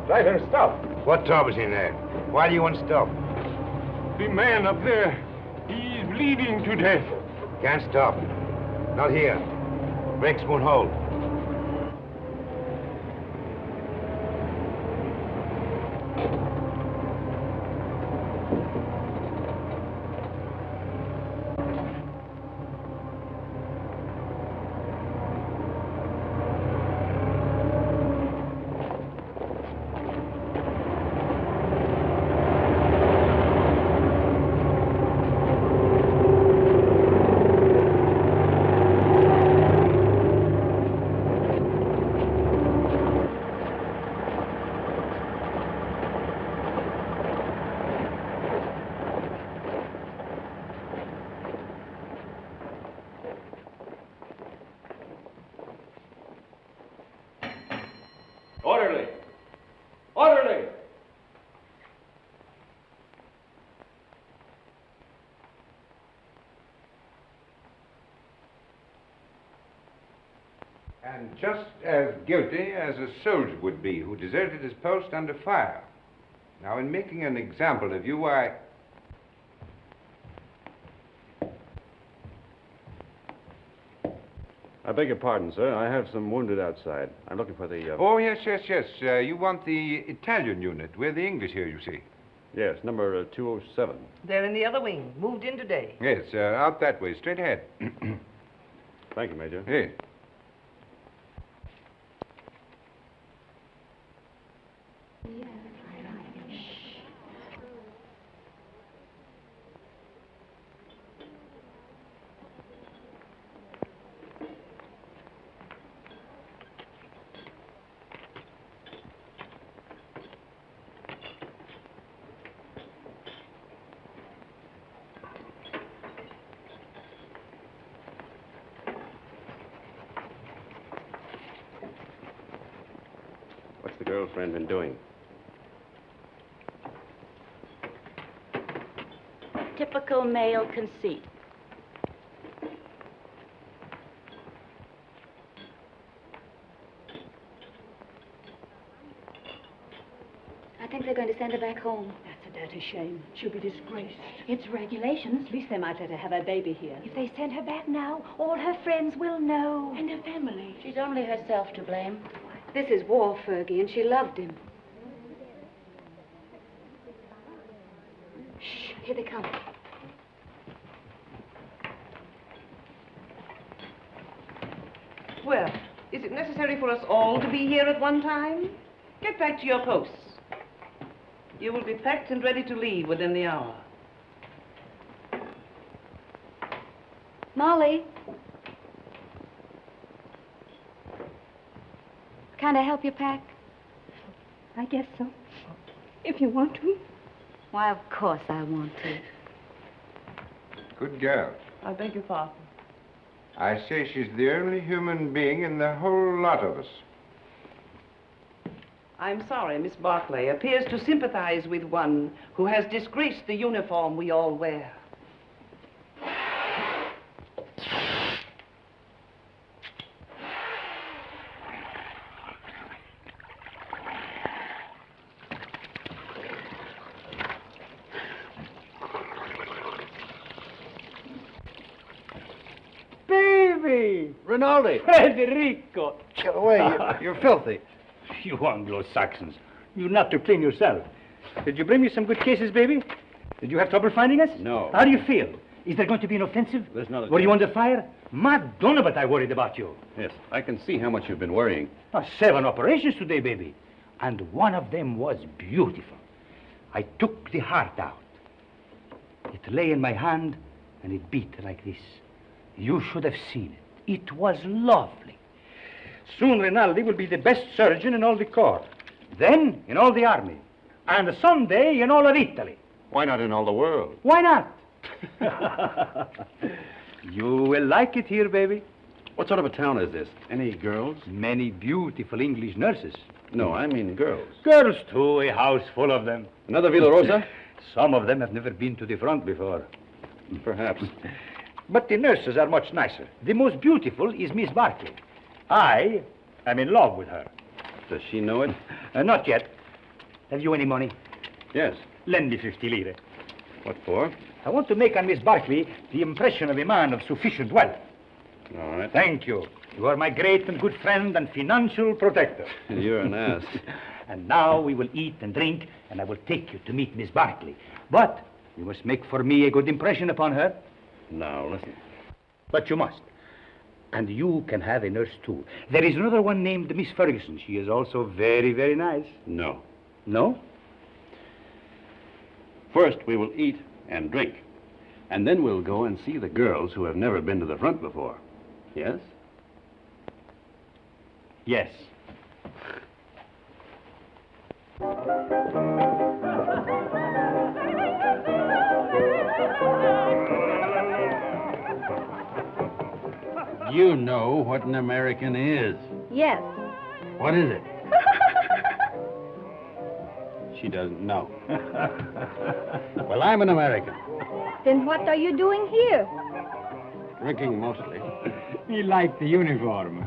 Driver, stop. What trouble's in there? Why do you want to stop? The man up there, he's bleeding to death. Can't stop. Not here. Brakes won't hold. Orderly! Orderly! And just as guilty as a soldier would be who deserted his post under fire. Now, in making an example of you, I beg your pardon, sir. I have some wounded outside. I'm looking for the... Oh, yes. You want the Italian unit. We're the English here, you see. Yes, number 207. They're in the other wing. Moved in today. Yes, out that way, straight ahead. Thank you, Major. Yes. What's the girlfriend been doing? Typical male conceit. I think they're going to send her back home. That's a dirty shame. She'll be disgraced. It's regulations. At least they might let her have her baby here. If they send her back now, all her friends will know. And her family. She's only herself to blame. This is war, Fergie, and she loved him. Shh, here they come. Well, is it necessary for us all to be here at one time? Get back to your posts. You will be packed and ready to leave within the hour. Molly. Can I help you pack? I guess so. If you want to. Why, of course I want to. Good girl. I beg your pardon. I say she's the only human being in the whole lot of us. I'm sorry, Miss Barkley appears to sympathize with one who has disgraced the uniform we all wear. Baby! Rinaldi! Federico! Get away. You're filthy. You Anglo-Saxons. You not to clean yourself. Did you bring me some good cases, baby? Did you have trouble finding us? No. How do you feel? Is there going to be an offensive? There's not a Were you chance. under fire? Madonna, but I worried about you. Yes, I can see how much you've been worrying. 7 operations today, baby. And one of them was beautiful. I took the heart out. It lay in my hand, and it beat like this. You should have seen it. It was lovely. Soon Rinaldi will be the best surgeon in all the corps. Then in all the army. And someday in all of Italy. Why not in all the world? Why not? You will like it here, baby. What sort of a town is this? Any girls? Many beautiful English nurses. No, I mean girls. Girls, too, a house full of them. Another Villa Rosa? Some of them have never been to the front before. Perhaps. But the nurses are much nicer. The most beautiful is Miss Barkley. I I'm in love with her. Does she know it? Not yet. Have you any money? Yes. Lend me 50 lire. What for? I want to make on Miss Barkley the impression of a man of sufficient wealth. All right. Thank you. You are my great and good friend and financial protector. You're an ass. And now we will eat and drink, and I will take you to meet Miss Barkley. But you must make for me a good impression upon her. Now, listen. But you must. And you can have a nurse, too. There is another one named Miss Ferguson. She is also very, very nice. No. No? First, we will eat and drink. And then we'll go and see the girls who have never been to the front before. Yes? Yes. You know what an American is. Yes. What is it? She doesn't know. Well, I'm an American. Then what are you doing here? Drinking mostly. He liked the uniform.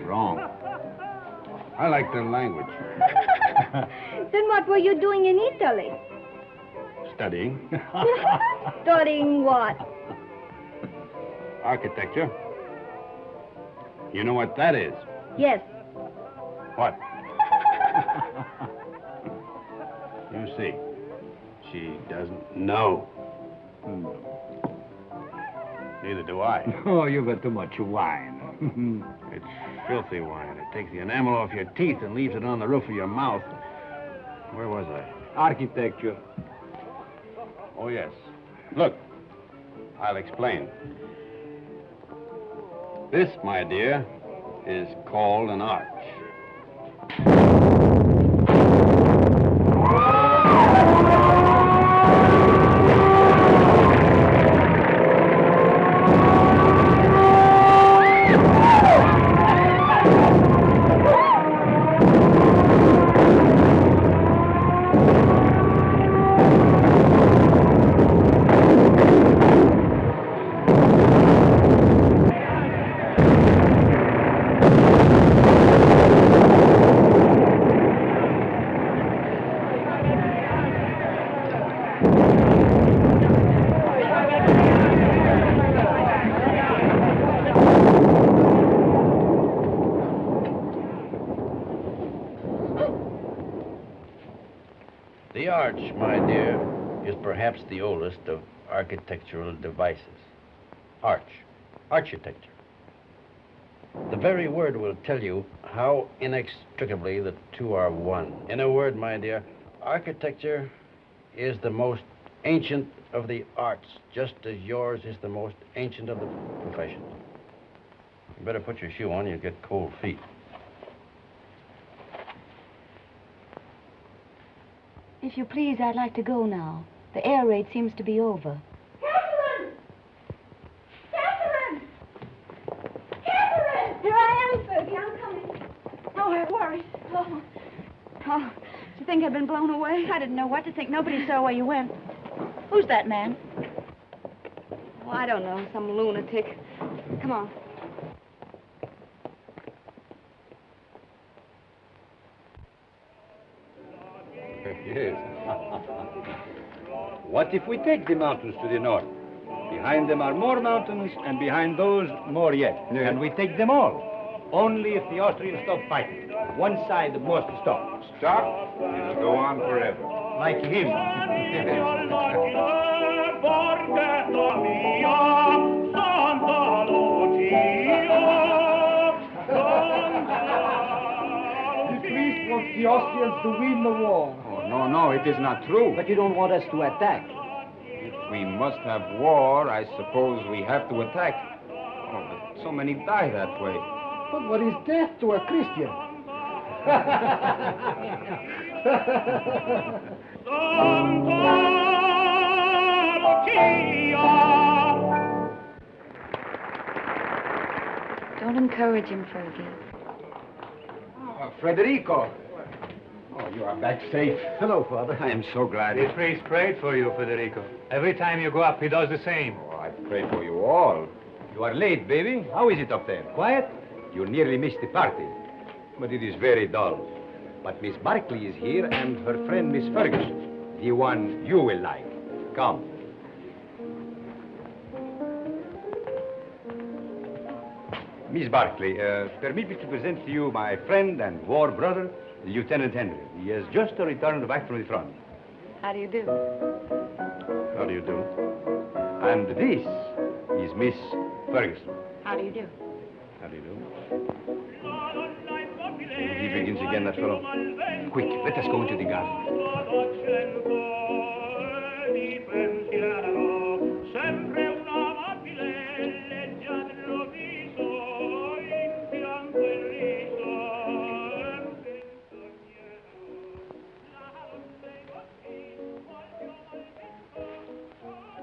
Wrong. I like their language. Then what were you doing in Italy? Studying. Studying what? Architecture. You know what that is? Yes. What? You see, she doesn't know. Neither do I. Oh, you've got too much wine. It's filthy wine. It takes the enamel off your teeth and leaves it on the roof of your mouth. Where was I? Architecture. Oh, yes. Look, I'll explain. This, my dear, is called an arch. The arch, my dear, is perhaps the oldest of architectural devices. Arch, architecture. The very word will tell you how inextricably the two are one. In a word, my dear, architecture is the most ancient of the arts, just as yours is the most ancient of the professions. You better put your shoe on, you'll get cold feet. If you please, I'd like to go now. The air raid seems to be over. Catherine! Catherine! Catherine! Here I am, Fergie. I'm coming. Oh, I'm worried. Oh. Oh, did you think I'd been blown away? I didn't know what to think. Nobody saw where you went. Who's that man? Oh, I don't know. Some lunatic. Come on. Yes. What if we take the mountains to the north? Behind them are more mountains, and behind those, more yet. Yeah. And we take them all. Only if the Austrians stop fighting. One side must stop. Stop? It'll go on forever. Like him. The priest wants the Austrians to win the war. Oh, no, it is not true. But you don't want us to attack. If we must have war, I suppose we have to attack. Oh, but so many die that way. But what is death to a Christian? Don't encourage him, Fergie. Federico. Oh, you are back safe. Hello, Father. I am so glad. The priest prayed for you, Federico. Every time you go up, he does the same. Oh, I pray for you all. You are late, baby. How is it up there? Quiet? You nearly missed the party, but it is very dull. But Miss Barkley is here and her friend Miss Ferguson, the one you will like. Come. Miss Barkley, permit me to present to you my friend and war brother, Lieutenant Henry. He has just returned back from the front. How do you do? How do you do? And this is Miss Ferguson. How do you do? How do you do? He begins again, that fellow. Quick, let us go into the garden.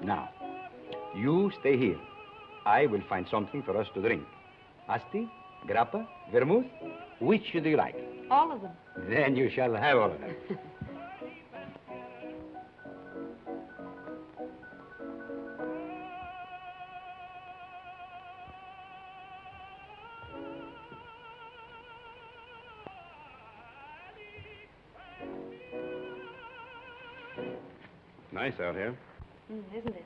Now, you stay here. I will find something for us to drink. Asti, grappa, vermouth, which do you like? All of them. Then you shall have all of them. Nice out here. Isn't it?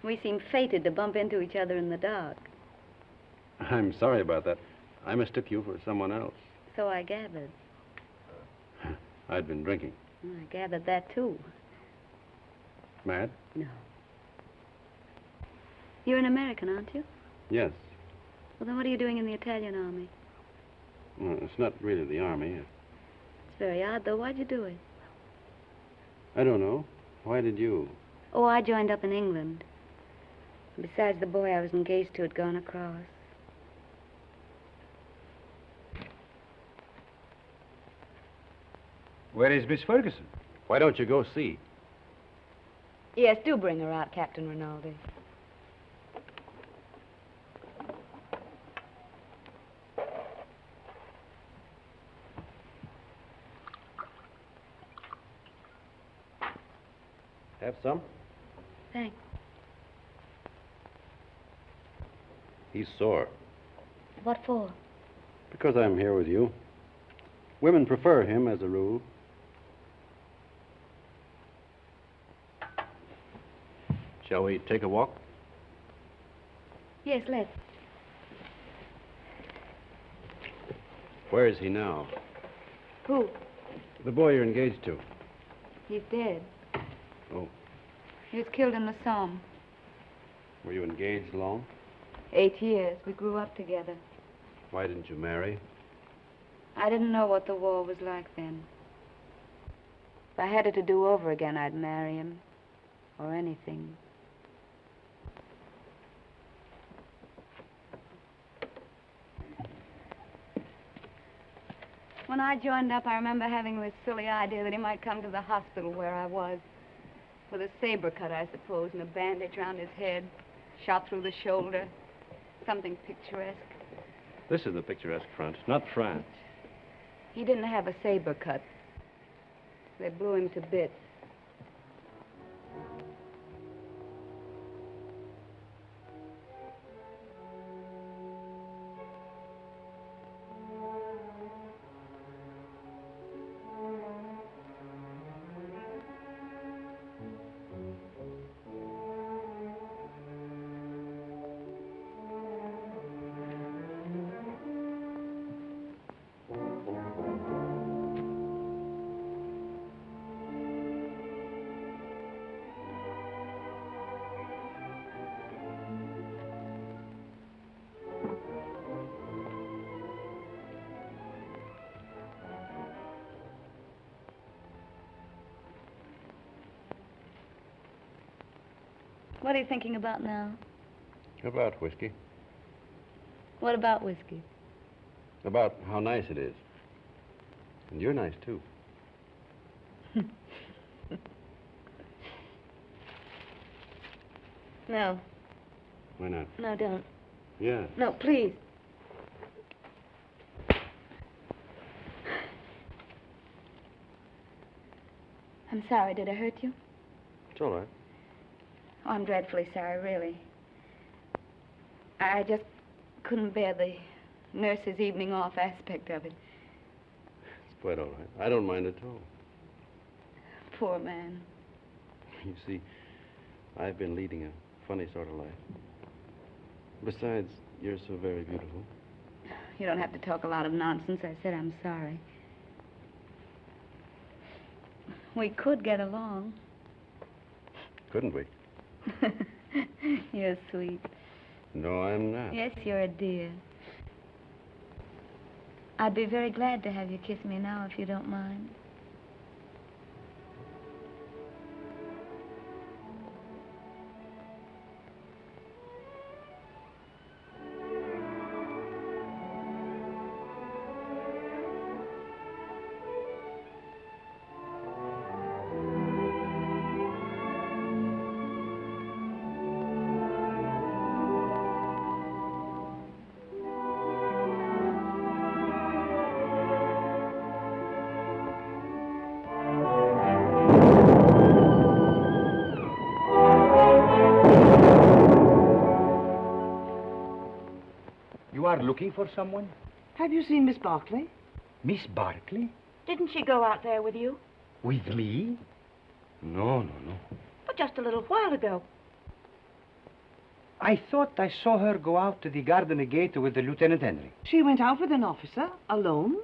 We seem fated to bump into each other in the dark. I'm sorry about that. I mistook you for someone else. So I gathered. I'd been drinking. I gathered that, too. Mad? No. You're an American, aren't you? Yes. Well, then what are you doing in the Italian army? Well, it's not really the army. It's very odd, though. Why'd you do it? I don't know. Why did you? Oh, I joined up in England. Besides, the boy I was engaged to had gone across. Where is Miss Ferguson? Why don't you go see? Yes, do bring her out, Captain Rinaldi. Have some? Thanks. He's sore. What for? Because I'm here with you. Women prefer him as a rule. Shall we take a walk? Yes, let's. Where is he now? Who? The boy you're engaged to. He's dead. Oh. He was killed in the Somme. Were you engaged long? 8 years. We grew up together. Why didn't you marry? I didn't know what the war was like then. If I had it to do over again, I'd marry him. Or anything. When I joined up, I remember having this silly idea that he might come to the hospital where I was. With a saber cut, I suppose, and a bandage around his head. Shot through the shoulder. Something picturesque. This is the picturesque front, not France. He didn't have a saber cut. They blew him to bits. What are you thinking about now? About whiskey. What about whiskey? About how nice it is. And you're nice, too. No. Why not? No, don't. Yeah. No, please. I'm sorry. Did I hurt you? It's all right. Oh, I'm dreadfully sorry, really. I just couldn't bear the nurse's evening off aspect of it. It's quite all right. I don't mind at all. Poor man. You see, I've been leading a funny sort of life. Besides, you're so very beautiful. You don't have to talk a lot of nonsense. I said I'm sorry. We could get along. Couldn't we? You're sweet. No, I'm not. Yes, you're a dear. I'd be very glad to have you kiss me now, if you don't mind. You are looking for someone? Have you seen Miss Barkley? Miss Barkley? Didn't she go out there with you? With me? No. But just a little while ago. I thought I saw her go out to the garden gate with the Lieutenant Henry. She went out with an officer, alone?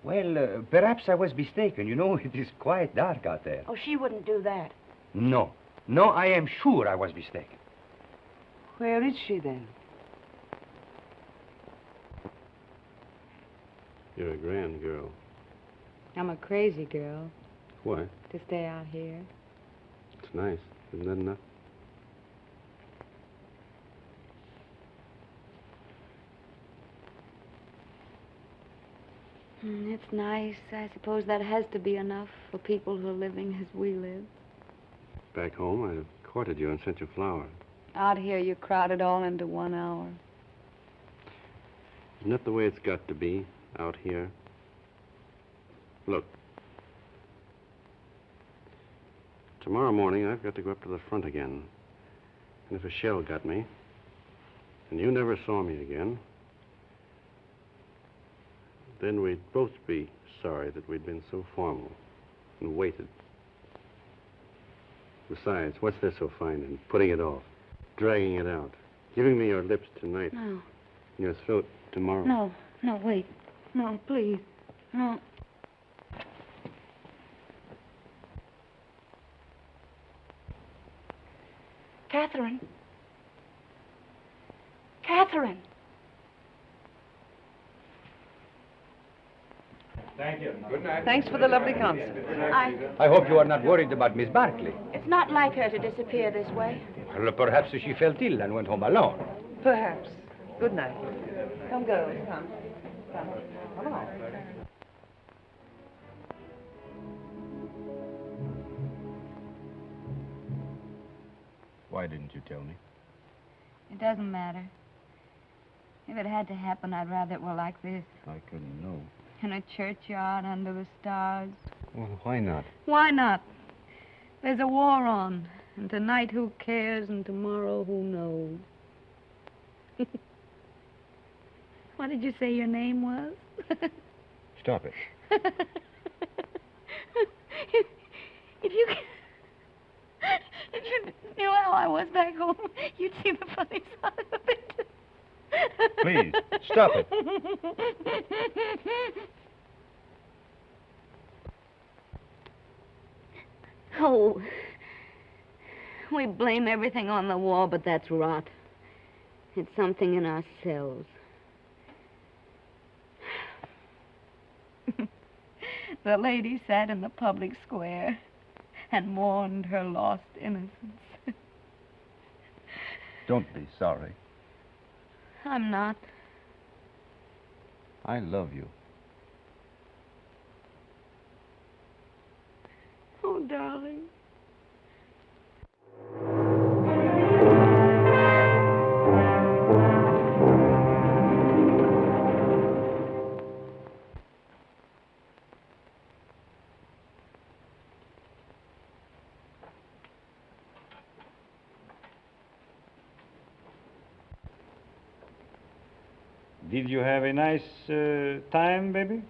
Well, perhaps I was mistaken. You know, it is quite dark out there. Oh, she wouldn't do that. No, I am sure I was mistaken. Where is she, then? You're a grand girl. I'm a crazy girl. Why? To stay out here. It's nice. Isn't that enough? It's nice. I suppose that has to be enough for people who are living as we live. Back home, I'd have courted you and sent you flowers. Out here, you crowd it all into 1 hour. Isn't that the way it's got to be out here? Look. Tomorrow morning, I've got to go up to the front again. And if a shell got me, and you never saw me again, then we'd both be sorry that we'd been so formal and waited. Besides, what's there so fine in putting it off, dragging it out, giving me your lips tonight, No. and your throat tomorrow? No, wait. No, please. No. Catherine. Catherine. Thank you. Good night. Thanks for the lovely concert. I hope you are not worried about Miss Barkley. It's not like her to disappear this way. Well, perhaps she felt ill and went home alone. Perhaps. Good night. Come, girls. Come. Come along. Why didn't you tell me? It doesn't matter. If it had to happen, I'd rather it were like this. I couldn't know. In a churchyard under the stars. Well, why not? Why not? There's a war on. And tonight, who cares? And tomorrow, who knows? What did you say your name was? Stop it. If you knew how I was back home, you'd see the funny side of it. Please, stop it. Oh, we blame everything on the war, but that's rot. It's something in ourselves. The lady sat in the public square and mourned her lost innocence. Don't be sorry. I'm not. I love you. Oh, darling. Did you have a nice time, baby?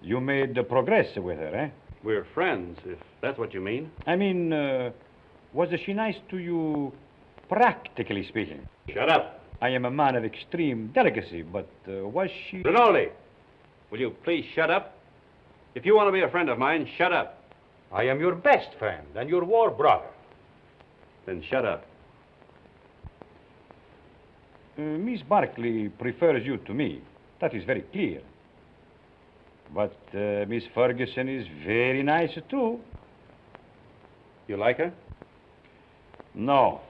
You made progress with her, eh? We're friends, if that's what you mean. I mean, was she nice to you, practically speaking? Shut up. I am a man of extreme delicacy, but was she... Rinaldi, will you please shut up? If you want to be a friend of mine, shut up. I am your best friend and your war brother. Then shut up. Miss Barkley prefers you to me. That is very clear. But Miss Ferguson is very nice, too. You like her? No.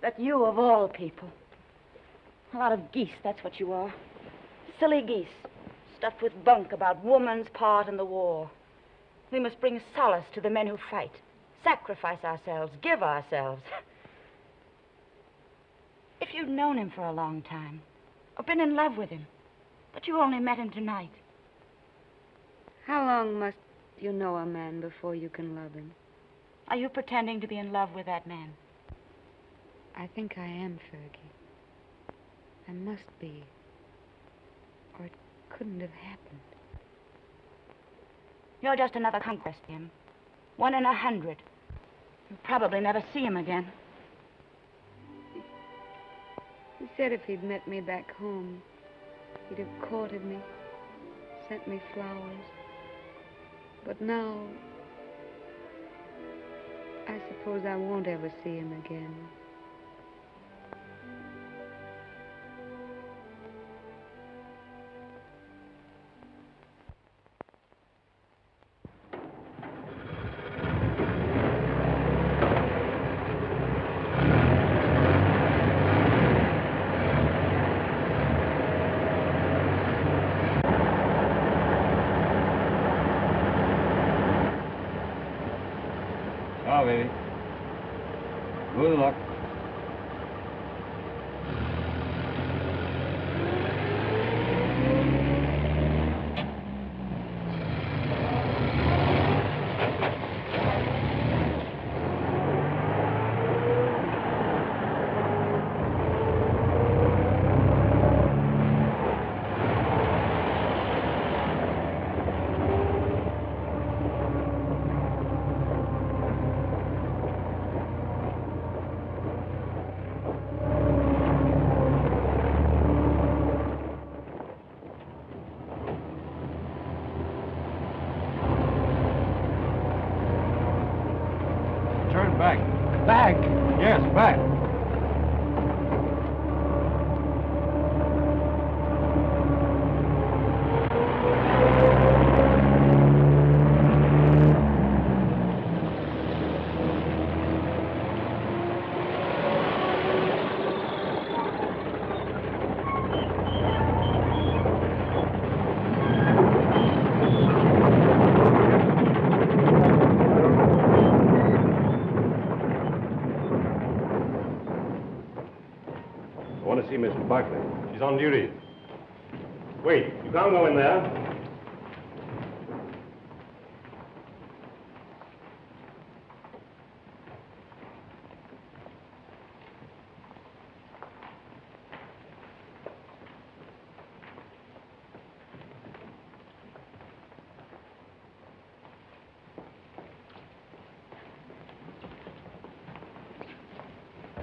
That you of all people. A lot of geese, that's what you are. Silly geese, stuffed with bunk about woman's part in the war. We must bring solace to the men who fight, sacrifice ourselves, give ourselves. If you'd known him for a long time, or been in love with him, but you only met him tonight. How long must you know a man before you can love him? Are you pretending to be in love with that man? I think I am, Fergie. I must be. Or it couldn't have happened. You're just another conquest, Jim. 1 in 100. You'll probably never see him again. He said if he'd met me back home, he'd have courted me, sent me flowers. But now, I suppose I won't ever see him again. Ciao, baby. Good luck. Turn back. Back? Yes, back. I want to see Miss Barkley. She's on duty. Wait, you can't go in there.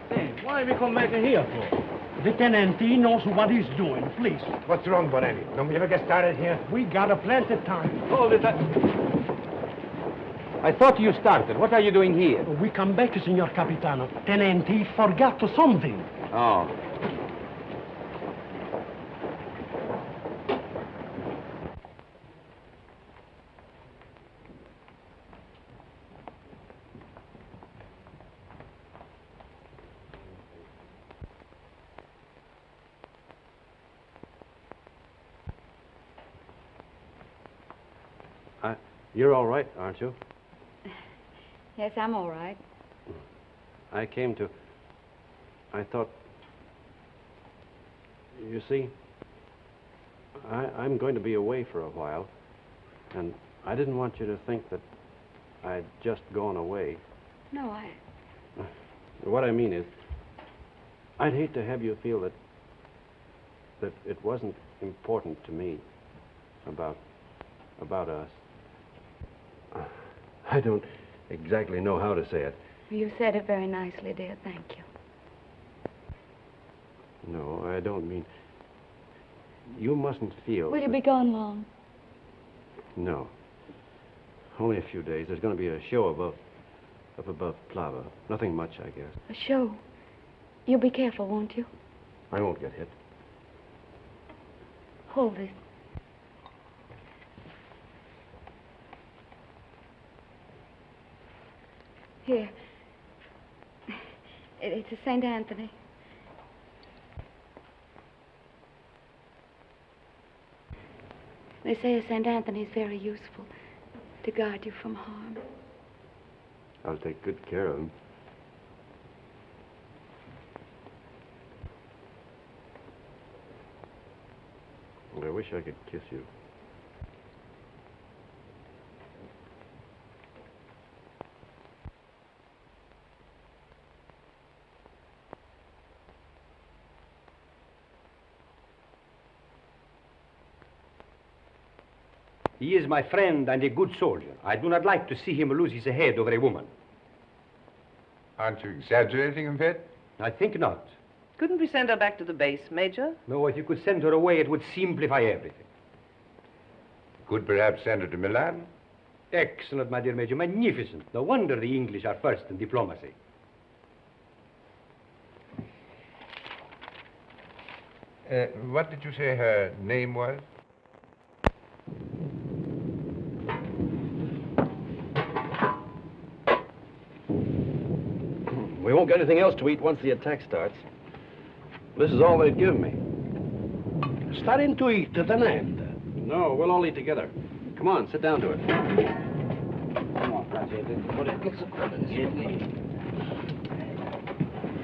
Hey, why we come back here for? The tenant, he knows what he's doing, please. What's wrong, Bonelli? Don't we ever get started here? We got a plenty of time. Hold it. I thought you started. What are you doing here? We come back, Signor Capitano. Tenant, he forgot something. Oh. You're all right, aren't you? Yes, I'm all right. I thought... You see, I'm going to be away for a while, and I didn't want you to think that I'd just gone away. No, What I mean is, I'd hate to have you feel that it wasn't important to me about us. I don't exactly know how to say it. You said it very nicely, dear. Thank you. No, I don't mean... You mustn't feel... Will you be gone long? No. Only a few days. There's going to be a show above Plava. Nothing much, I guess. A show? You'll be careful, won't you? I won't get hit. Hold this. Here. It's a St. Anthony. They say a St. Anthony is very useful to guard you from harm. I'll take good care of him. I wish I could kiss you. He is my friend and a good soldier. I do not like to see him lose his head over a woman. Aren't you exaggerating a bit? I think not. Couldn't we send her back to the base, Major? No, if you could send her away, it would simplify everything. Could perhaps send her to Milan? Excellent, my dear Major. Magnificent. No wonder the English are first in diplomacy. What did you say her name was? We won't get anything else to eat once the attack starts. This is all they've given me. Starting to eat, tenente. No, we'll all eat together. Come on, sit down to it.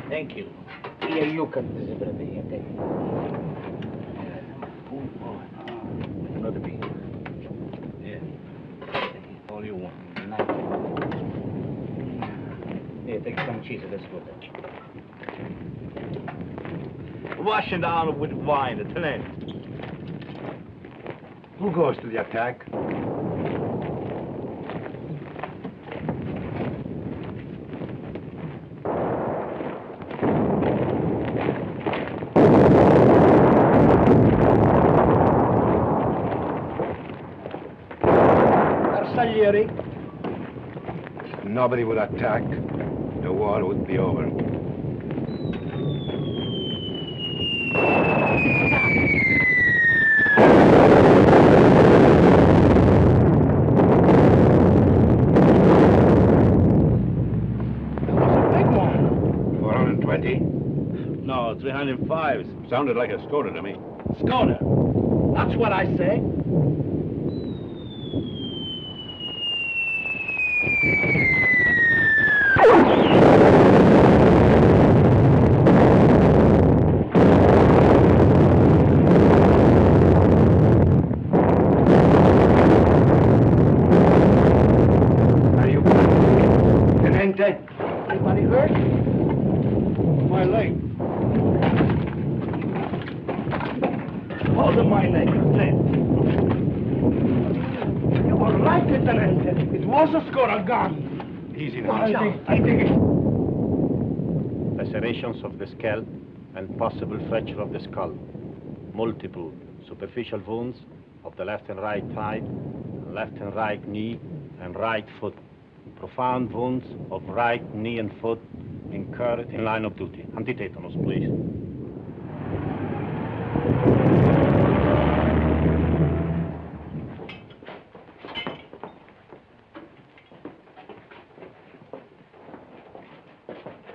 Thank you. Here, you can Another bean. Yeah. All you want. Here, take some cheese. That's good. Wash it down with wine, the tenente. Who goes to the attack? Nobody would attack. The war would be over. Big one. 420? No, 305. Sounded like a Skoda to me. Skoda. That's what I say. Anybody hurt? My leg. Hold on my neck, Lieutenant. You were right, Lieutenant. It was a Skoda gun. Easy now. now. I think it... Lacerations of the scalp and possible fracture of the skull. Multiple superficial wounds of the left and right thigh, left and right knee, and right foot. Profound wounds of right knee and foot incurred in line of duty. Antitetanus, please.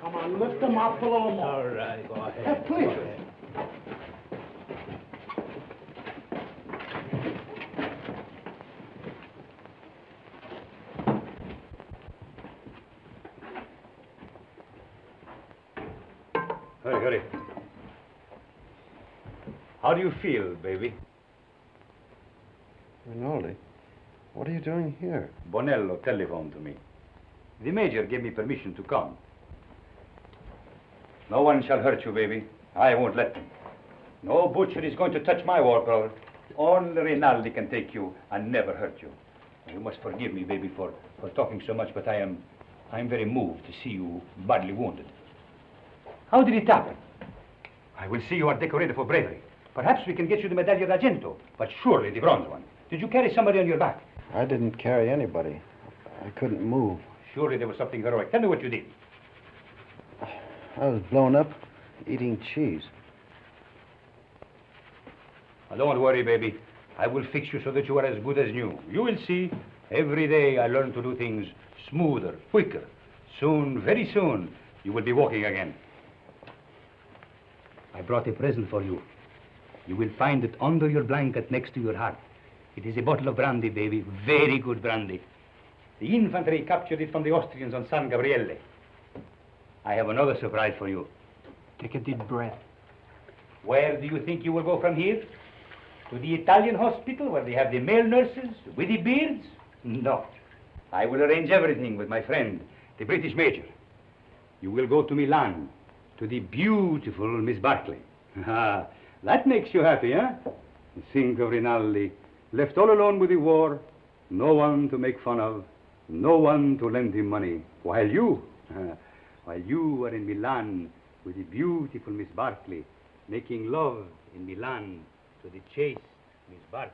Come on, lift them up a little more. All right, go ahead. Hey, please. Go ahead. Hurry, hurry. How do you feel, baby? Rinaldi, what are you doing here? Bonello telephoned to me. The major gave me permission to come. No one shall hurt you, baby. I won't let them. No butcher is going to touch my war. Only Rinaldi can take you and never hurt you. You must forgive me, baby, for talking so much, but I'm very moved to see you badly wounded. How did it happen? I will see you are decorated for bravery. Perhaps we can get you the Medaglia d'Argento, but surely the bronze one. Did you carry somebody on your back? I didn't carry anybody. I couldn't move. Surely there was something heroic. Tell me what you did. I was blown up eating cheese. Now, don't worry, baby. I will fix you so that you are as good as new. You will see. Every day I learn to do things smoother, quicker. Soon, very soon, you will be walking again. I brought a present for you. You will find it under your blanket next to your heart. It is a bottle of brandy, baby. Very good brandy. The infantry captured it from the Austrians on San Gabriele. I have another surprise for you. Take a deep breath. Where do you think you will go from here? To the Italian hospital where they have the male nurses with the beards? No. I will arrange everything with my friend, the British major. You will go to Milan, to the beautiful Miss Barkley. Ah, that makes you happy, huh? Think of Rinaldi, left all alone with the war, no one to make fun of, no one to lend him money, while you are in Milan with the beautiful Miss Barkley, making love in Milan to the chaste Miss Barkley.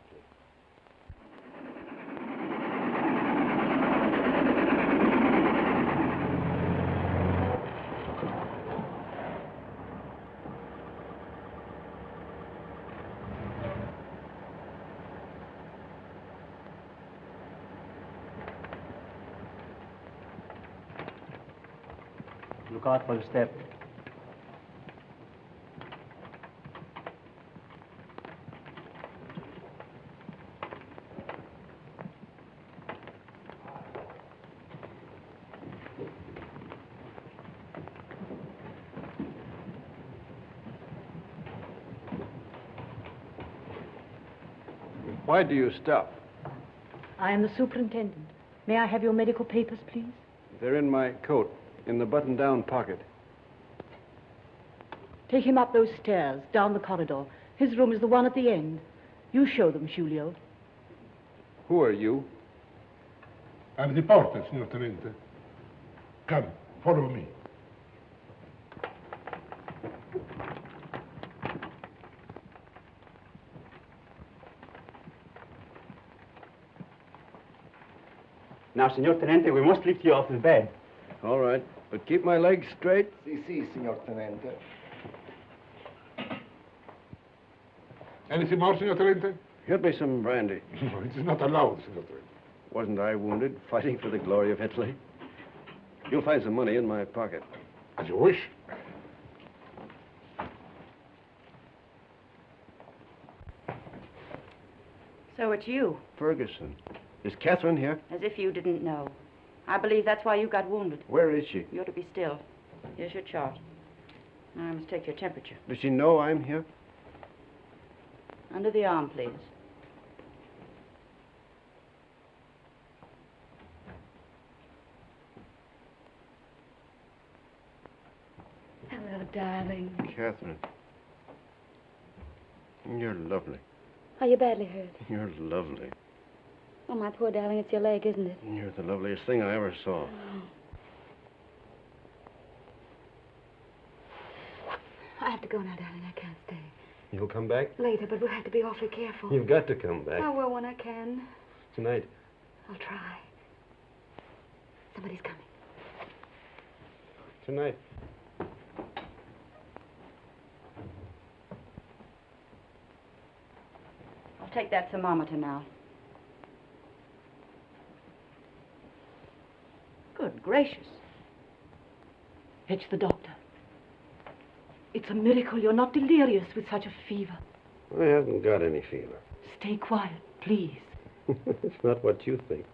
Look out for the step. Why do you stop? I am the superintendent. May I have your medical papers, please? They're in my coat, in the button-down pocket. Take him up those stairs, down the corridor. His room is the one at the end. You show them, Giulio. Who are you? I'm the porter, signor Tenente. Come, follow me. Now, Signor Tenente, we must lift you off the bed. All right, but keep my legs straight. Si, signor Tenente. Anything more, signor Tenente? Get me some brandy. No, it is not allowed, signor Tenente. Wasn't I wounded, fighting for the glory of Italy? You'll find some money in my pocket. As you wish. So it's you. Ferguson. Is Catherine here? As if you didn't know. I believe that's why you got wounded. Where is she? You ought to be still. Here's your chart. Now I must take your temperature. Does she know I'm here? Under the arm, please. Hello, darling. Catherine. You're lovely. Are you badly hurt? You're lovely. Oh, my poor darling, it's your leg, isn't it? You're the loveliest thing I ever saw. Oh. I have to go now, darling. I can't stay. You'll come back? Later, but we'll have to be awfully careful. You've got to come back. I will when I can. Tonight. I'll try. Somebody's coming. Tonight. I'll take that thermometer now. Good gracious. It's the doctor. It's a miracle you're not delirious with such a fever. I haven't got any fever. Stay quiet, please. It's not what you think.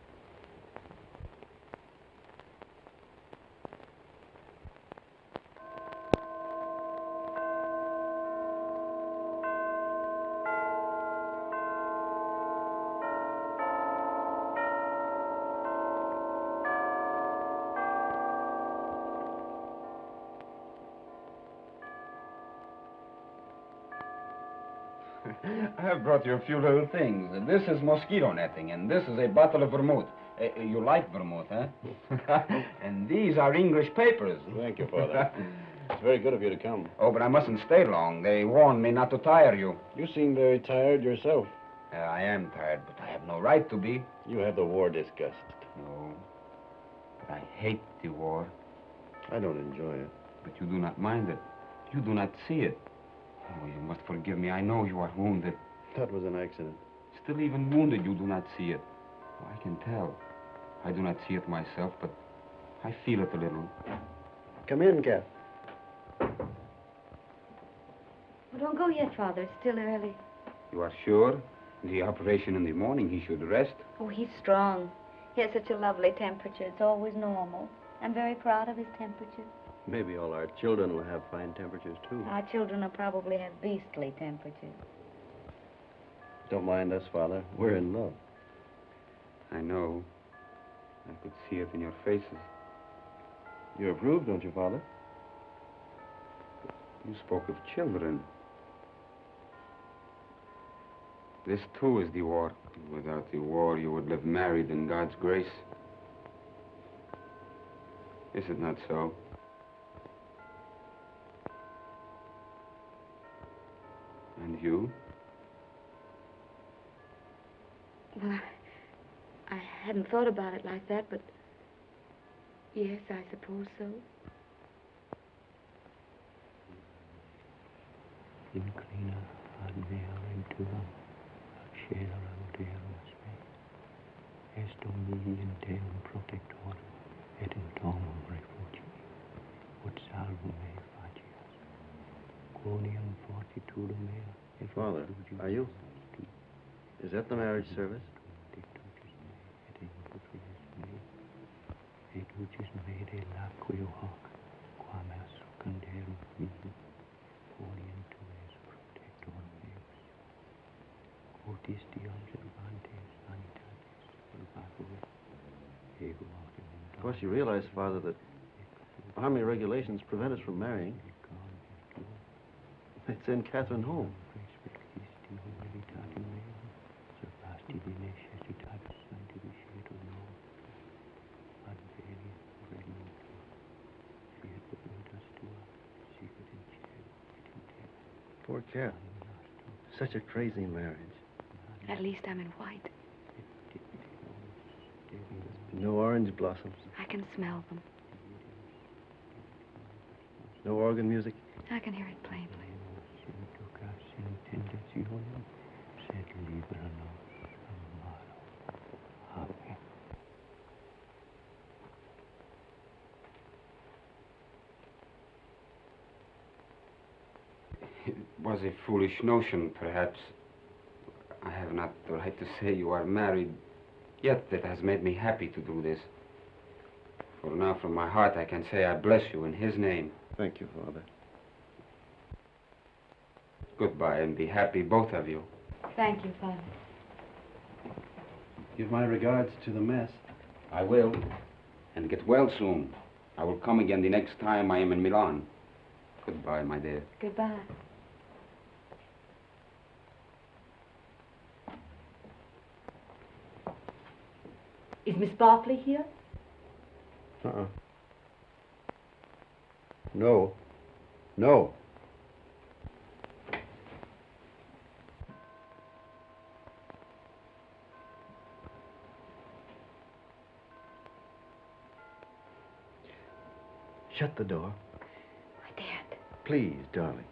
I have brought you a few little things. This is mosquito netting, and this is a bottle of vermouth. You like vermouth, huh? And these are English papers. Thank you, Father. It's very good of you to come. Oh, but I mustn't stay long. They warned me not to tire you. You seem very tired yourself. I am tired, but I have no right to be. You have the war disgust. No, but I hate the war. I don't enjoy it. But you do not mind it. You do not see it. Oh, you must forgive me. I know you are wounded. That was an accident. Still, even wounded, you do not see it. Oh, I can tell. I do not see it myself, but I feel it a little. Come in, Cap. Well, don't go yet, Father. It's still early. You are sure? The operation in the morning, he should rest. Oh, he's strong. He has such a lovely temperature. It's always normal. I'm very proud of his temperature. Maybe all our children will have fine temperatures, too. Our children will probably have beastly temperatures. Don't mind us, Father. We're in love. I know. I could see it in your faces. You approve, don't you, Father? You spoke of children. This, too, is the war. Without the war, you would live married in God's grace. Is it not so? And you? Well, I hadn't thought about it like that, but yes, I suppose so. Inclina ad mea venturam, accelerem Deus me. Est Domini in Deum protector, et in domum refugi, ut salvum me facias. Quoniam fortitudum mea, et Father, are you? Is that the marriage service? Et ucis me de laqueo hoc, quam est secundarum mihi, orient es protector meus. Quotis de observantes sanitatis purgatur, ego autem. Of course, you realize, Father, that army regulations prevent us from marrying. It's in Catherine home. Poor Cap. Such a crazy marriage. At least I'm in white. No orange blossoms. I can smell them. No organ music. I can hear it plainly. It was a foolish notion, perhaps. I have not the right to say you are married, yet it has made me happy to do this. For now, from my heart, I can say I bless you in his name. Thank you, Father. Goodbye, and be happy, both of you. Thank you, Father. Give my regards to the mess. I will. And get well soon. I will come again the next time I am in Milan. Goodbye, my dear. Goodbye. Is Miss Barkley here? Uh-uh. No. No. Shut the door. I daren't. Please, darling.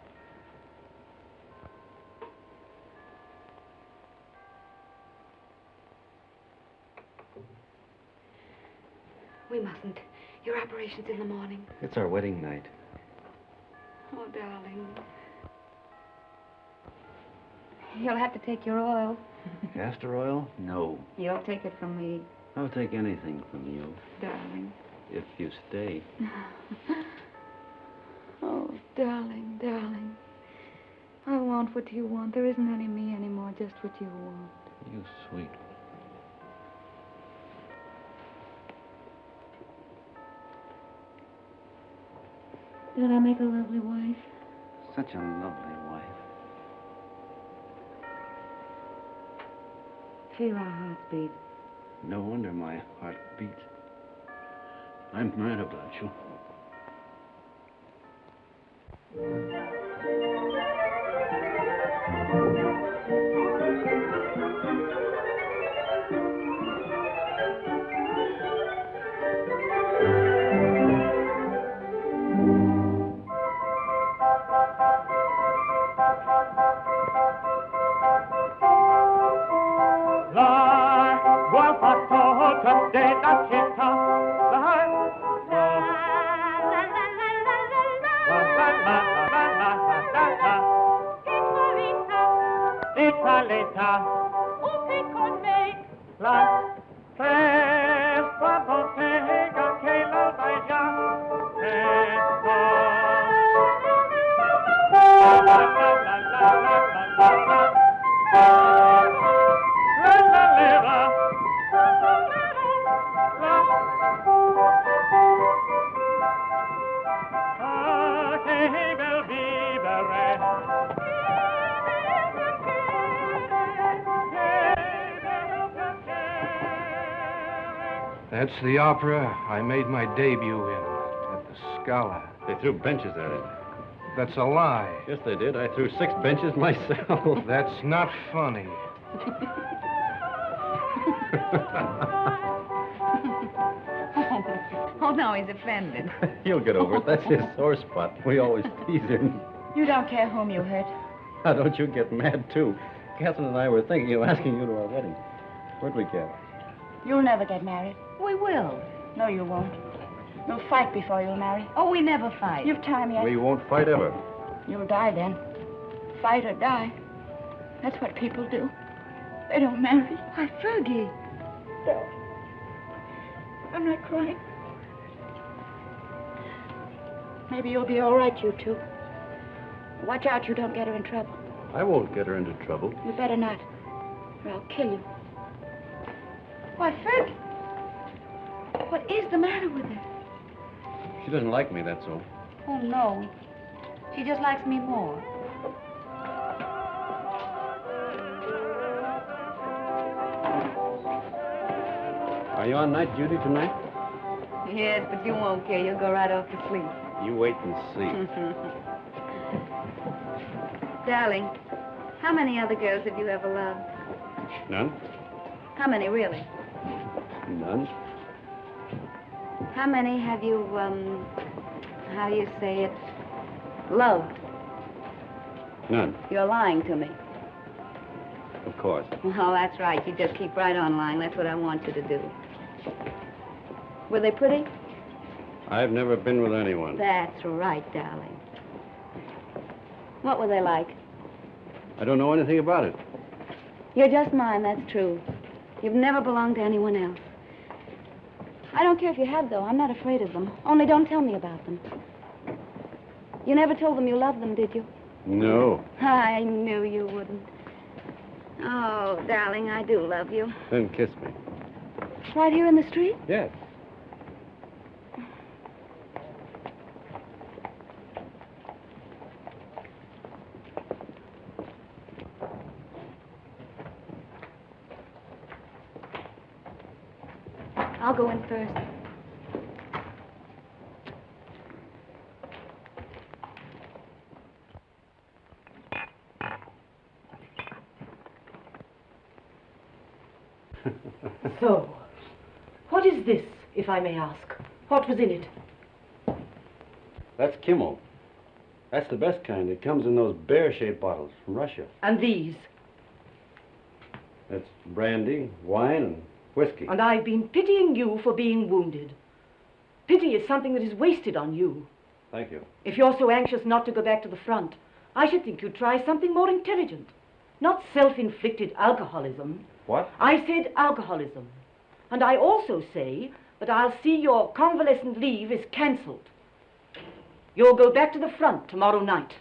We mustn't. Your operation's in the morning. It's our wedding night. Oh, darling. You'll have to take your oil. Castor oil? No. You'll take it from me, I'll take anything from you, darling. if you stay. Oh, darling, darling. I want what you want. There isn't any me anymore, just what you want. You sweet. Did I make a lovely wife? Such a lovely wife. feel our hearts beat. No wonder my heart beats. I'm mad about you. That's the opera I made my debut in at the Scala. They threw benches at it. That's a lie. Yes, they did. I threw 6 benches myself. That's not funny. Oh, no, he's offended. He'll get over it. That's his sore spot. We always tease him. You don't care whom you hurt. Now, don't you get mad, too. Catherine and I were thinking of asking you to our wedding. Where'd we get? You'll never get married. We will. No, you won't. You'll fight before you'll marry. Oh, we never fight. You've time yet. We won't fight ever. You'll die then. Fight or die. That's what people do. They don't marry. Why, Fergie. No. I'm not crying. Maybe you'll be all right, you two. Watch out you don't get her in trouble. I won't get her into trouble. You better not, or I'll kill you. Why, Fergie. What is the matter with her? She doesn't like me, that's all. Oh, no. She just likes me more. Are you on night duty tonight? Yes, but you won't care. You'll go right off to sleep. You wait and see. Darling, how many other girls have you ever loved? None? How many, really? None. How many have you, how do you say it, loved? None. You're lying to me. Of course. Well, that's right. You just keep right on lying. That's what I want you to do. Were they pretty? I've never been with anyone. That's right, darling. What were they like? I don't know anything about it. You're just mine, that's true. You've never belonged to anyone else. I don't care if you have, though. I'm not afraid of them. Only don't tell me about them. You never told them you loved them, did you? No. I knew you wouldn't. Oh, darling, I do love you. Then kiss me. Right here in the street? Yes. I'll go in first. So, what is this, if I may ask? What was in it? That's Kimmel. That's the best kind. It comes in those bear-shaped bottles from Russia. And these? That's brandy, wine, and whiskey. And I've been pitying you for being wounded. Pity is something that is wasted on you. Thank you. If you're so anxious not to go back to the front, I should think you'd try something more intelligent. Not self-inflicted alcoholism. What? I said alcoholism. And I also say that I'll see your convalescent leave is cancelled. You'll go back to the front tomorrow night.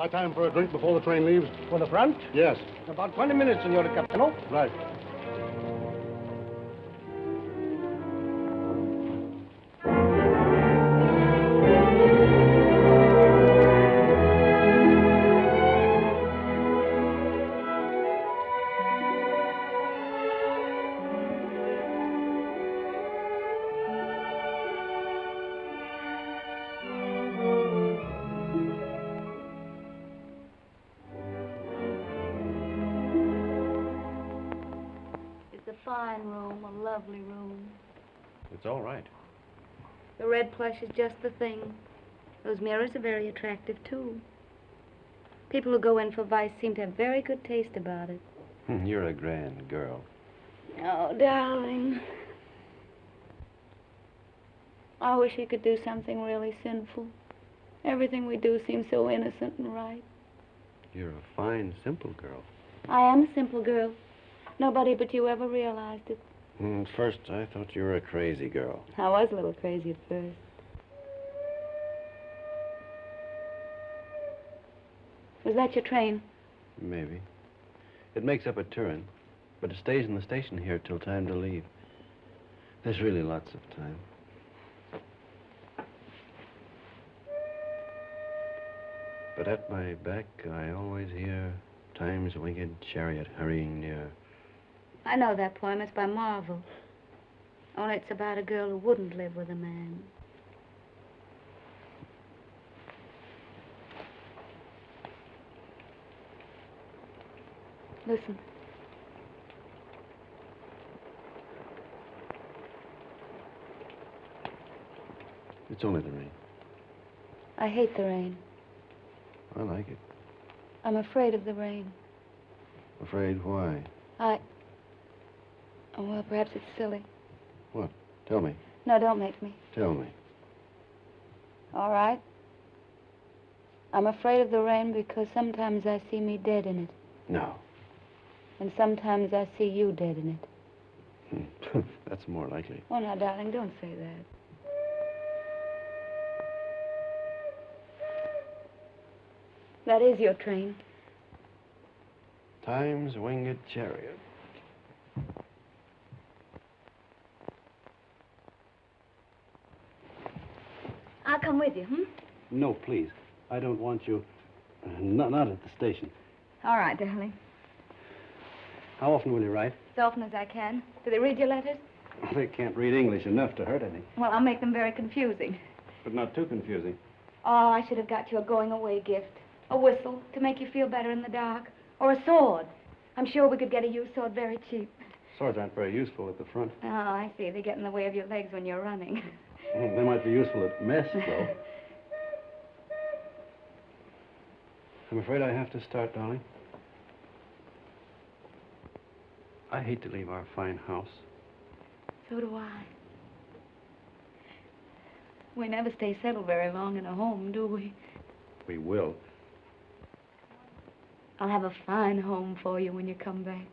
High time for a drink before the train leaves? For the front? Yes. About 20 minutes, Senor Capitano. Right. Fine room, a lovely room. It's all right. The red plush is just the thing. Those mirrors are very attractive, too. People who go in for vice seem to have very good taste about it. You're a grand girl. Oh, darling. I wish he could do something really sinful. Everything we do seems so innocent and right. You're a fine, simple girl. I am a simple girl. Nobody but you ever realized it. At first, I thought you were a crazy girl. I was a little crazy at first. Was that your train? Maybe. It makes up at Turin, but it stays in the station here till time to leave. There's really lots of time. But at my back, I always hear time's winged chariot hurrying near. I know that poem. It's by Marvel. Only it's about a girl who wouldn't live with a man. Listen. It's only the rain. I hate the rain. I like it. I'm afraid of the rain. Afraid why? Oh, well, perhaps it's silly. What? Tell me. No, don't make me. Tell me. All right. I'm afraid of the rain because sometimes I see me dead in it. No. And sometimes I see you dead in it. That's more likely. Oh, now, darling, don't say that. That is your train. Time's winged chariot. I'll come with you, No, please. I don't want you. Not at the station. All right, darling. How often will you write? As often as I can. Do they read your letters? They can't read English enough to hurt any. Well, I'll make them very confusing. But not too confusing. Oh, I should have got you a going-away gift. A whistle to make you feel better in the dark. Or a sword. I'm sure we could get a used sword very cheap. Swords aren't very useful at the front. Oh, I see. They get in the way of your legs when you're running. They might be useful at mess, though. I'm afraid I have to start, darling. I hate to leave our fine house. So do I. We never stay settled very long in a home, do we? We will. I'll have a fine home for you when you come back.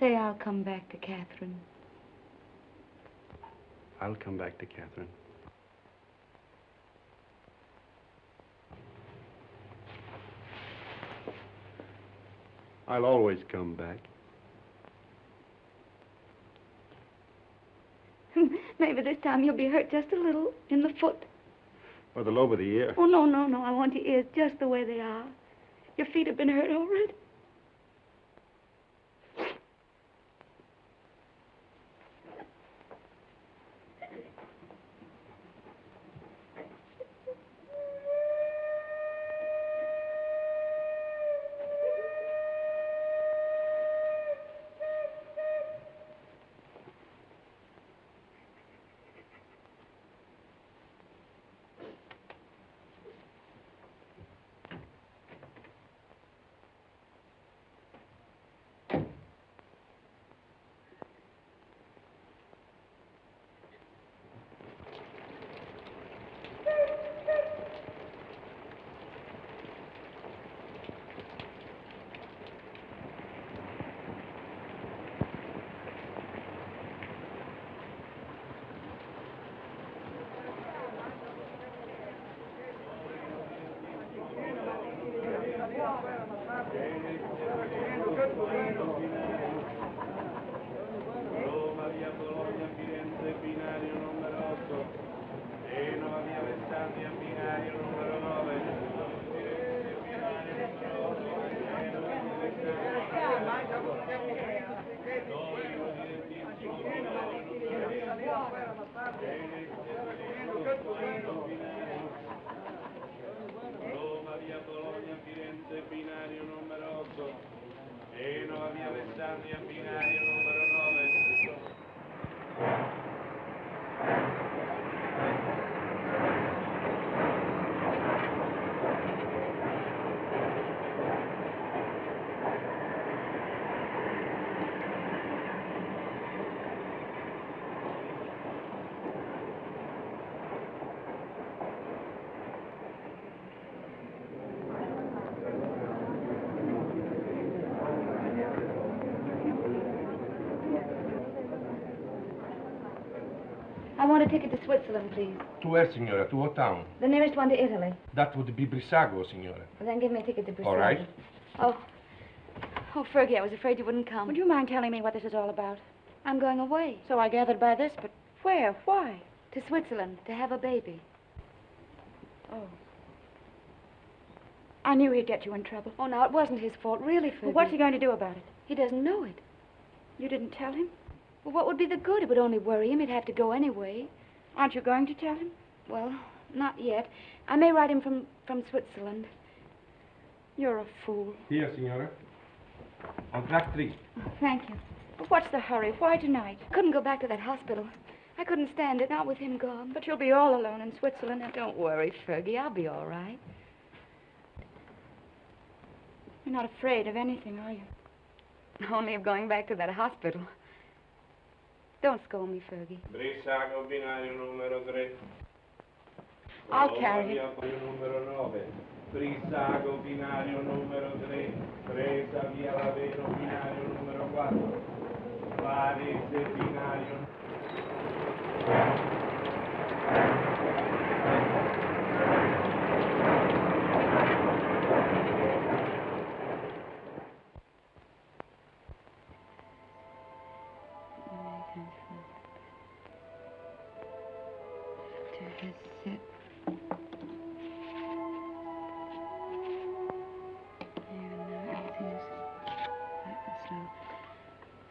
Say I'll come back to Catherine. I'll come back to Catherine. I'll always come back. Maybe this time you'll be hurt just a little in the foot. Or the lobe of the ear. Oh, no, no, no. I want your ears just the way they are. Your feet have been hurt already. I want a ticket to Switzerland, please. To where, signora? To what town? The nearest one to Italy. That would be Brissago, signora. Well, then give me a ticket to Brazil. All right. Oh, Fergie, I was afraid you wouldn't come. Would you mind telling me what this is all about? I'm going away. So I gathered by this, but where? Why? To Switzerland, to have a baby. Oh. I knew he'd get you in trouble. Oh, now, it wasn't his fault, really, Fergie. Well, what's he going to do about it? He doesn't know it. You didn't tell him? Well, what would be the good? It would only worry him. He'd have to go anyway. Aren't you going to tell him? Well, not yet. I may write him from Switzerland. You're a fool. Here, signora. On track 3. Thank you. But what's the hurry? Why tonight? I couldn't go back to that hospital. I couldn't stand it, not with him gone. But you'll be all alone in Switzerland. Don't worry, Fergie. I'll be all right. You're not afraid of anything, are you? Only of going back to that hospital. Don't scold me, Fergie. Brissago binario numero 3. I'll carry it. Numero 9. Brissago binario numero 3. Presa via Laveno binario numero 4. Varese binario.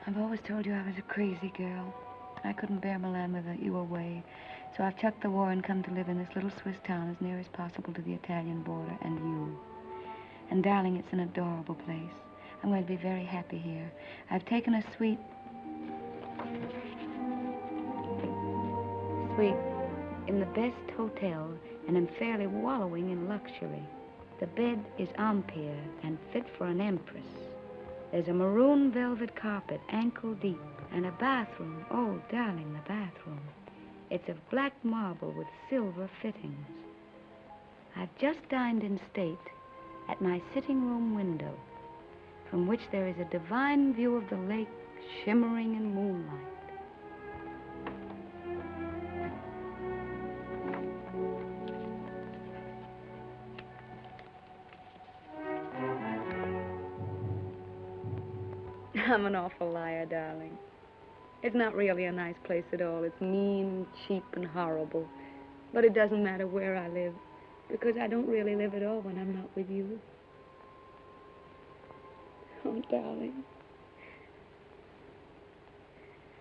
I've always told you I was a crazy girl. I couldn't bear Milan without you away. So I've chucked the war and come to live in this little Swiss town as near as possible to the Italian border and you. And darling, it's an adorable place. I'm going to be very happy here. I've taken a suite in the best hotel and am fairly wallowing in luxury. The bed is Ampere and fit for an empress. There's a maroon velvet carpet, ankle deep, and a bathroom. Oh, darling, the bathroom. It's of black marble with silver fittings. I've just dined in state at my sitting room window, from which there is a divine view of the lake shimmering in moonlight. I'm an awful liar, darling. It's not really a nice place at all. It's mean, cheap, and horrible. But it doesn't matter where I live, because I don't really live at all when I'm not with you. Oh, darling.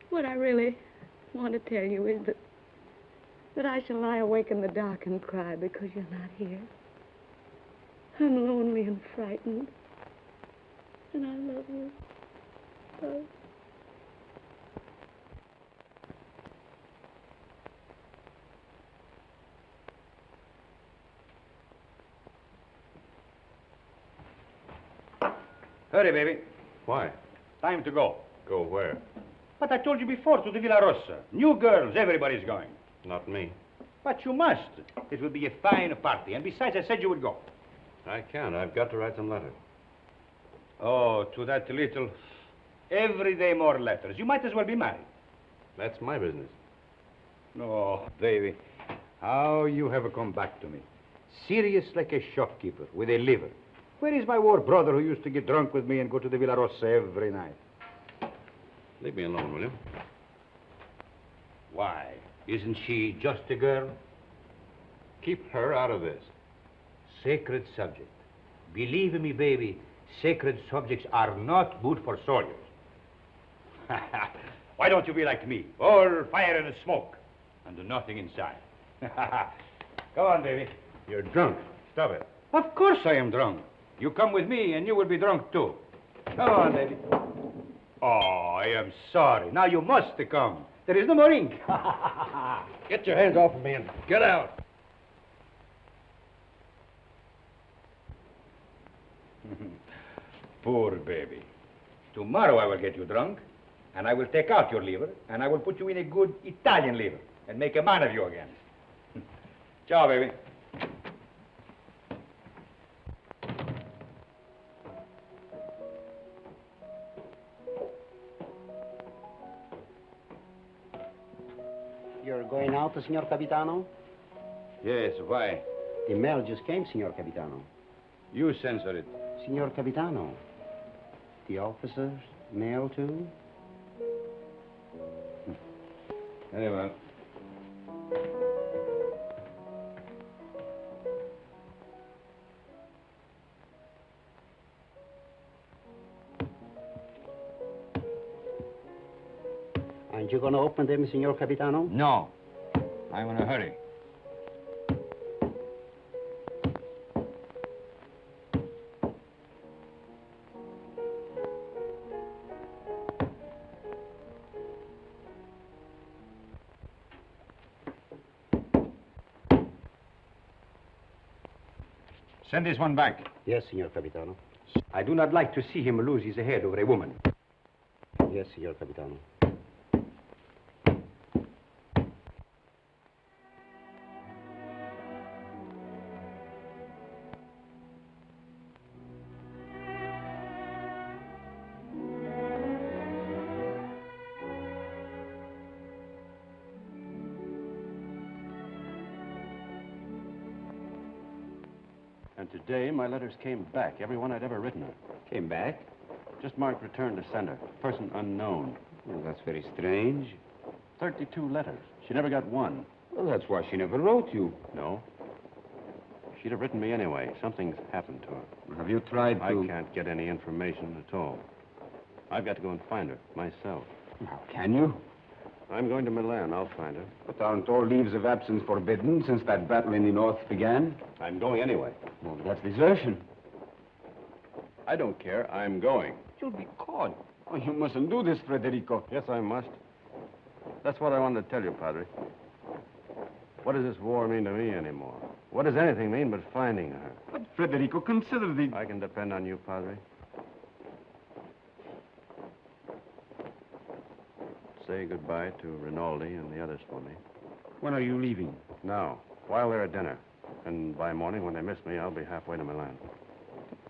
What I really want to tell you is that I shall lie awake in the dark and cry because you're not here. I'm lonely and frightened, and I love you. Oh. Hurry, baby. Why? Time to go. Go where? But I told you before, to the Villa Rossa. New girls, everybody's going. Not me. But you must. It will be a fine party. And besides, I said you would go. I can't. I've got to write some letters. Oh, to that little... Every day more letters. You might as well be married. That's my business. Oh, baby. How you have come back to me. Serious like a shopkeeper with a liver. Where is my war brother who used to get drunk with me and go to the Villa Rossa every night? Leave me alone, will you? Why? Isn't she just a girl? Keep her out of this. Sacred subject. Believe me, baby, sacred subjects are not good for soldiers. Why don't you be like me? All fire and smoke, and nothing inside. Go on, baby. You're drunk. Stop it. Of course I am drunk. You come with me, and you will be drunk, too. Come on, baby. Oh, I am sorry. Now you must come. There is no more ink. Get your hands off of me and get out. Poor baby. Tomorrow I will get you drunk, and I will take out your liver, and I will put you in a good Italian liver and make a man of you again. Ciao, baby. You're going out, Signor Capitano? Yes, why? The mail just came, Signor Capitano. You censor it. Signor Capitano, the officers' mail too? Very well. Aren't you going to open them, Signor Capitano? No. I'm in a hurry. Send this one back. Yes, Signor Capitano. I do not like to see him lose his head over a woman. Yes, Signor Capitano. And today, my letters came back, every one I'd ever written her. Came back? Just marked return to sender. Person unknown. Well, that's very strange. 32 letters. She never got one. Well, that's why she never wrote you. No. She'd have written me anyway. Something's happened to her. Have you tried to... I can't get any information at all. I've got to go and find her, myself. How can you? I'm going to Milan. I'll find her. But aren't all leaves of absence forbidden since that battle in the north began? I'm going anyway. Well, that's desertion. I don't care. I'm going. You'll be caught. Oh, you mustn't do this, Federico. Yes, I must. That's what I wanted to tell you, Padre. What does this war mean to me anymore? What does anything mean but finding her? But, Federico, consider the... I can depend on you, Padre. Say goodbye to Rinaldi and the others for me. When are you leaving? Now, while they're at dinner. And by morning, when they miss me, I'll be halfway to Milan.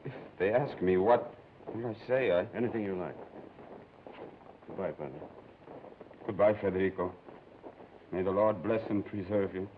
If they ask me what will I say, Anything you like. Goodbye, Padre. Goodbye, Federico. May the Lord bless and preserve you.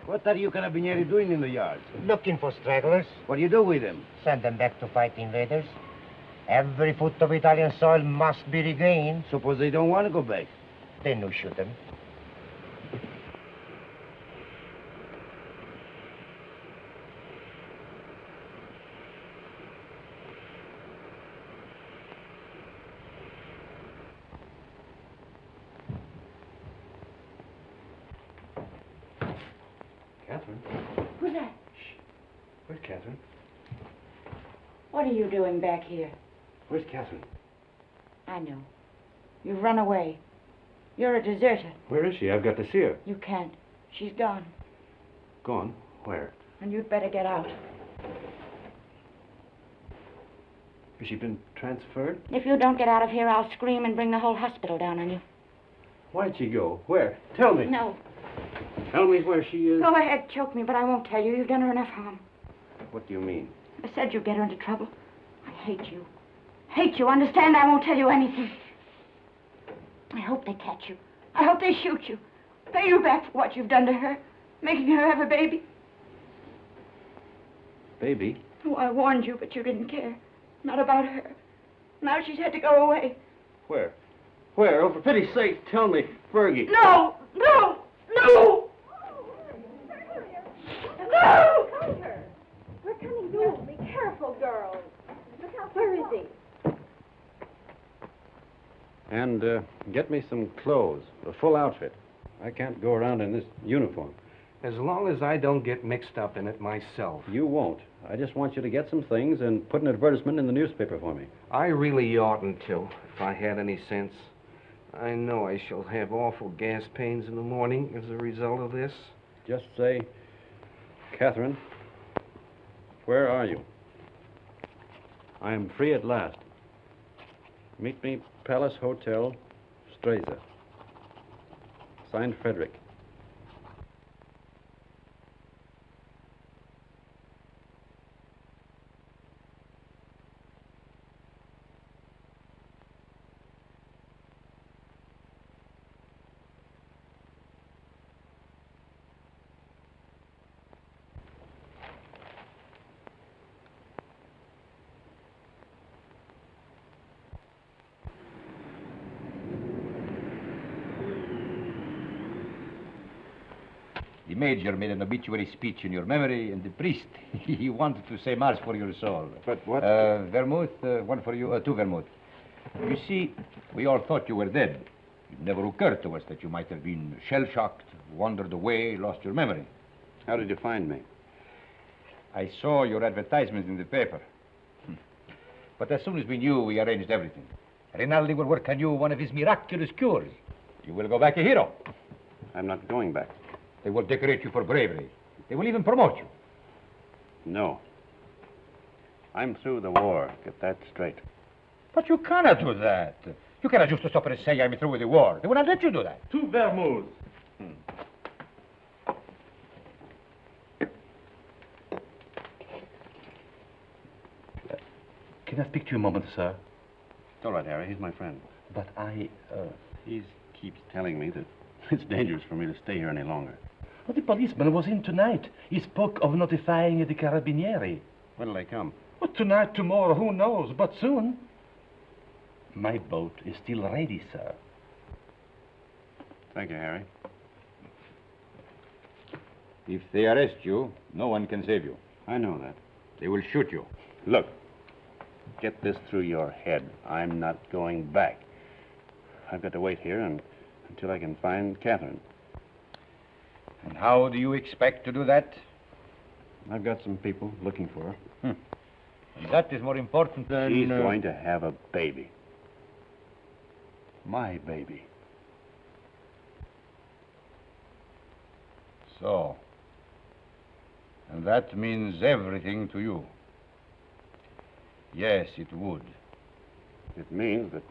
What are you carabinieri doing in the yard? Looking for stragglers. What do you do with them? Send them back to fight invaders. Every foot of Italian soil must be regained. Suppose they don't want to go back? Then you shoot them. Catherine? Who's that? Where's Catherine? What are you doing back here? Where's Catherine? I know. You've run away. You're a deserter. Where is she? I've got to see her. You can't. She's gone. Gone? Where? And you'd better get out. Has she been transferred? If you don't get out of here, I'll scream and bring the whole hospital down on you. Why'd she go? Where? Tell me. No. Tell me where she is. Go ahead, choke me, but I won't tell you. You've done her enough harm. What do you mean? I said you'd get her into trouble. I hate you. Hate you. Understand? I won't tell you anything. I hope they catch you. I hope they shoot you. Pay you back for what you've done to her. Making her have a baby. Baby? Oh, I warned you, but you didn't care. Not about her. Now she's had to go away. Where? Where? Oh, for pity's sake, tell me. Fergie. No! No! No! No! We're coming soon. Be careful, girls. Look out. Where is he? And get me some clothes, a full outfit. I can't go around in this uniform. As long as I don't get mixed up in it myself. You won't. I just want you to get some things and put an advertisement in the newspaper for me. I really oughtn't to, if I had any sense. I know I shall have awful gas pains in the morning as a result of this. Just say, Catherine, where are you? I am free at last. Meet me, Palace Hotel, Streza. Signed, Frederic. The major made an obituary speech in your memory, and the priest, he wanted to say mass for your soul. But what? Vermouth, one for you, two vermouth. You see, we all thought you were dead. It never occurred to us that you might have been shell-shocked, wandered away, lost your memory. How did you find me? I saw your advertisement in the paper. But as soon as we knew, we arranged everything. Rinaldi will work on you one of his miraculous cures. You will go back a hero. I'm not going back. They will decorate you for bravery. They will even promote you. No. I'm through the war. Get that straight. But you cannot do that. You cannot just stop and say I'm through with the war. They will not let you do that. Two vermouths. Can I speak to you a moment, sir? It's all right, Harry. He's my friend. But he keeps telling me that it's dangerous for me to stay here any longer. Well, the policeman was in tonight. He spoke of notifying the carabinieri. When will they come? Well, tonight, tomorrow, who knows, but soon. My boat is still ready, sir. Thank you, Harry. If they arrest you, no one can save you. I know that. They will shoot you. Look, get this through your head. I'm not going back. I've got to wait here until I can find Catherine. And how do you expect to do that? I've got some people looking for her. And that is more important than... She's going to have a baby. My baby. So. And that means everything to you. Yes, it would. It means that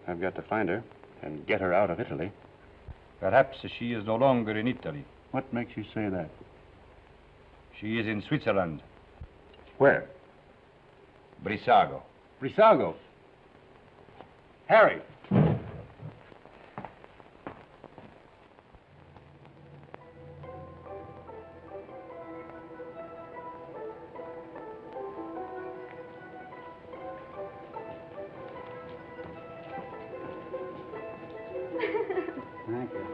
I've got to find her and get her out of Italy. Perhaps she is no longer in Italy. What makes you say that? She is in Switzerland. Where? Brissago. Brissago? Harry! Thank you.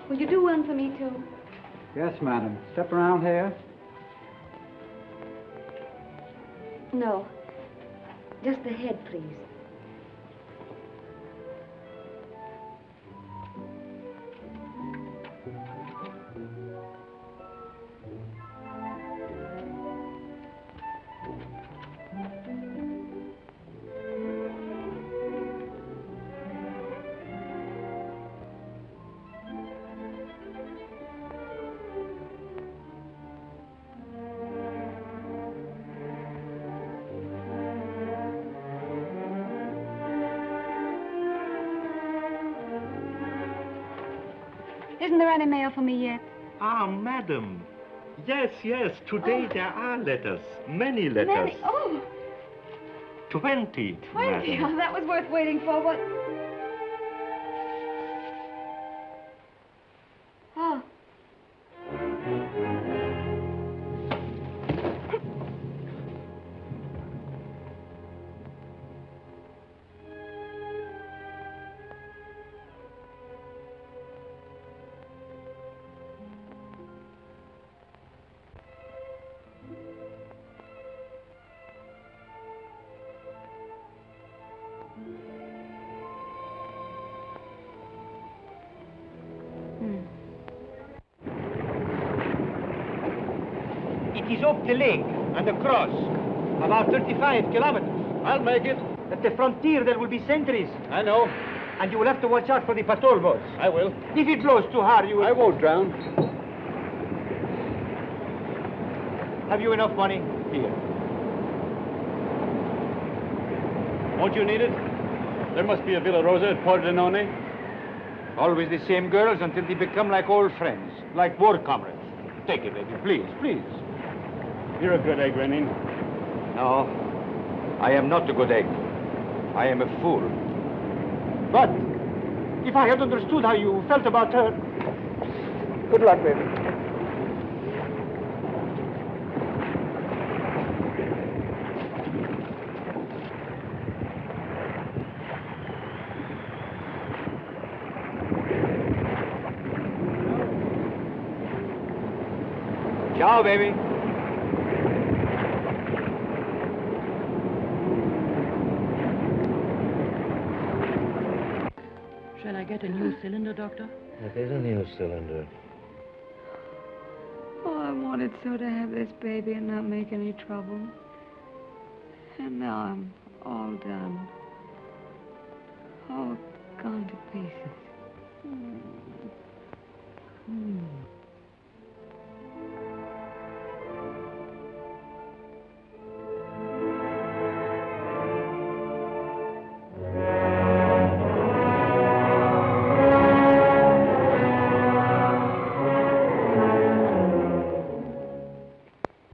Will you do one for me, too? Yes, madam. Step around here. No. Just the head, please. Isn't there any mail for me yet? Ah, madam. Yes, yes. Today there are letters. Many letters. Many? Oh, 20. 20. Madam. Oh, that was worth waiting for. What? Oh. It is up the lake and across. About 35 kilometers. I'll make it. At the frontier, there will be sentries. I know. And you will have to watch out for the patrol boats. I will. If it blows too hard, you will... I won't drown. Have you enough money? Here. Won't you need it? There must be a Villa Rosa at Pordenone. Always the same girls until they become like old friends, like war comrades. Take it, baby, please, please. You're a good egg, Renin. No, I am not a good egg. I am a fool. But if I had understood how you felt about her... Good luck, baby. Ciao, baby. Shall I get a new cylinder, Doctor? It is a new cylinder. Oh, I wanted so to have this baby and not make any trouble. And now I'm all done. All gone to pieces.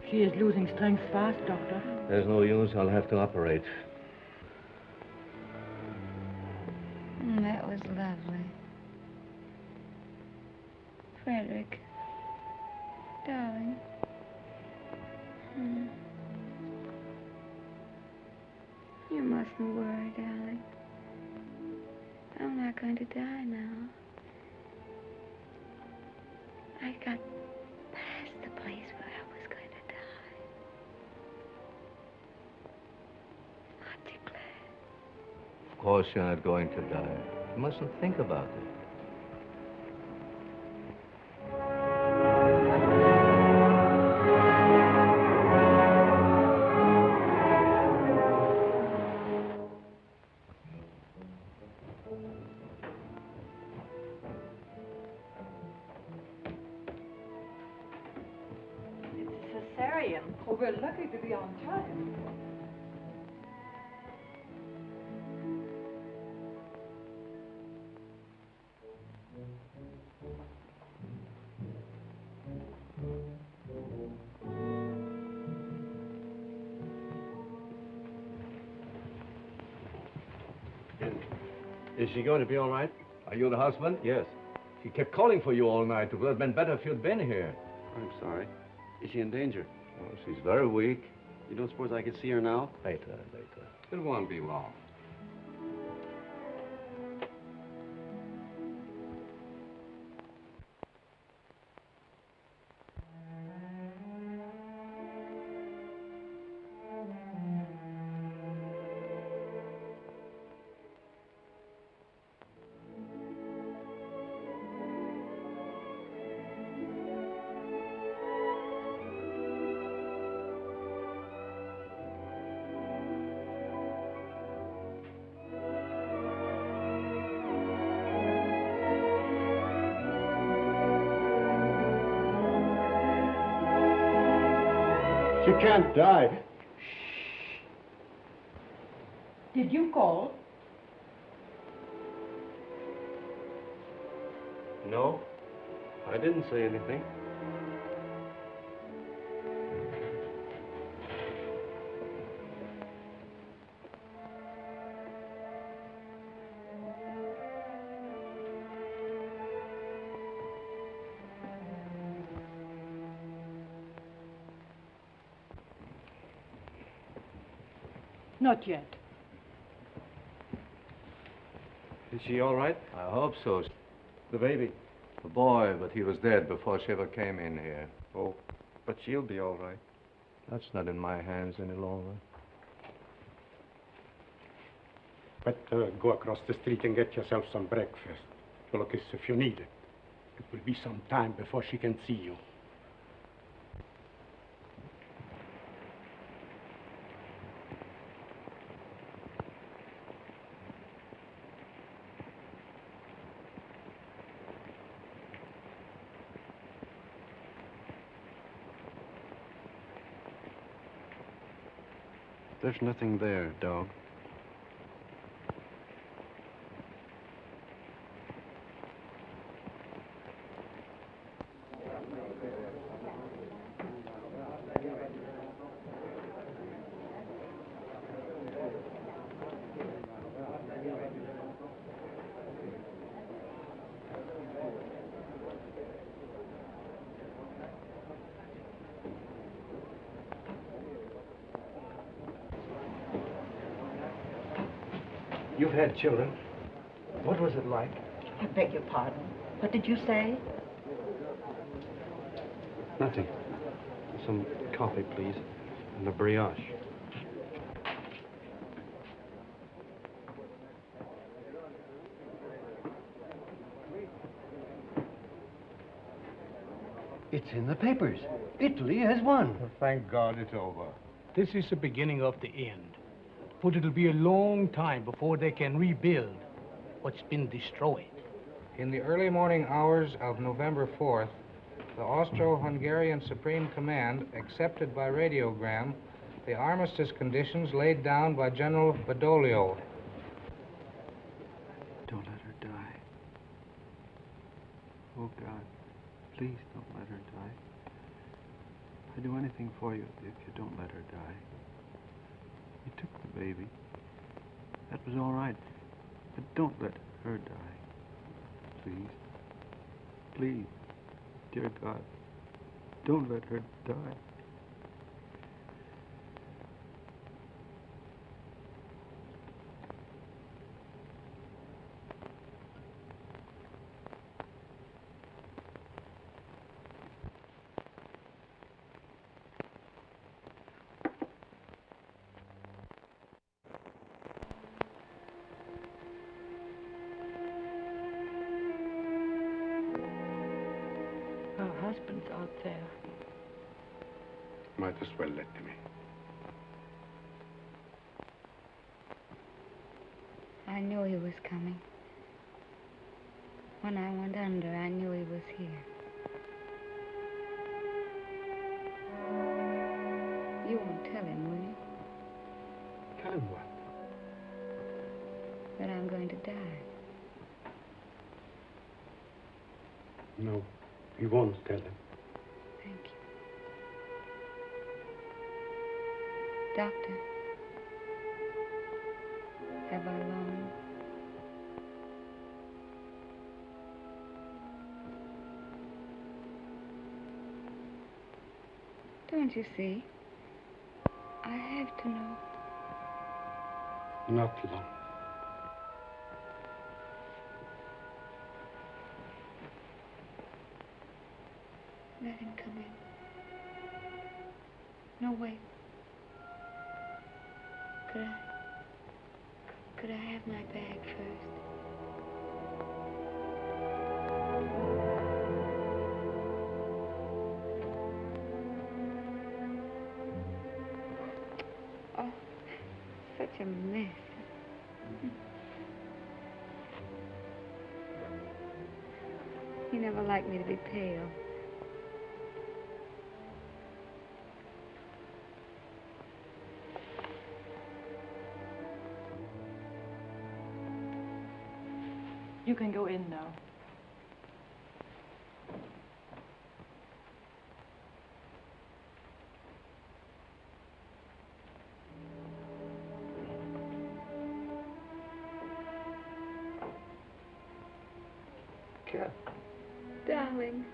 She is losing strength fast, Doctor. There's no use. I'll have to operate. That was lovely. Frederic. Darling. You mustn't worry, darling. I'm not going to die now. I got past the place where I was going to die. Aren't you glad? Of course you're not going to die. You mustn't think about it. Cesarean. Oh, we're lucky to be on time. Is she going to be all right? Are you the husband? Yes. She kept calling for you all night. It would have been better if you'd been here. I'm sorry. Is she in danger? Oh, she's very weak. You don't suppose I could see her now? Later. It won't be long. She can't die. Did you call? No, I didn't say anything. Not yet. Is she all right? I hope so. The baby? The boy, but he was dead before she ever came in here. Oh, but she'll be all right. That's not in my hands any longer. Better go across the street and get yourself some breakfast. Look, if you need it. It will be some time before she can see you. There's nothing there, dog. You've had children. What was it like? I beg your pardon. What did you say? Nothing. Some coffee, please, and a brioche. It's in the papers. Italy has won. Thank God it's over. This is the beginning of the end. But it'll be a long time before they can rebuild what's been destroyed. In the early morning hours of November 4th, the Austro-Hungarian Supreme Command accepted by radiogram the armistice conditions laid down by General Badoglio. Don't let her die. Oh, God, please don't let her die. I'd do anything for you if you don't let her die. You took the baby. That was all right. But don't let her die. Please. Please. Dear God, don't let her die. husband's out there. Might as well let me. I knew he was coming. When I went under, I knew he was here. You won't tell him, will you? Tell him what? That I'm going to die. No, he won't tell him. Thank you. Doctor, have I long? Don't you see? I have to know. Not long. Let him come in. No, wait. Could I have my bag first? Oh, such a mess. He never liked me to be pale. You can go in now. Cat. Darling.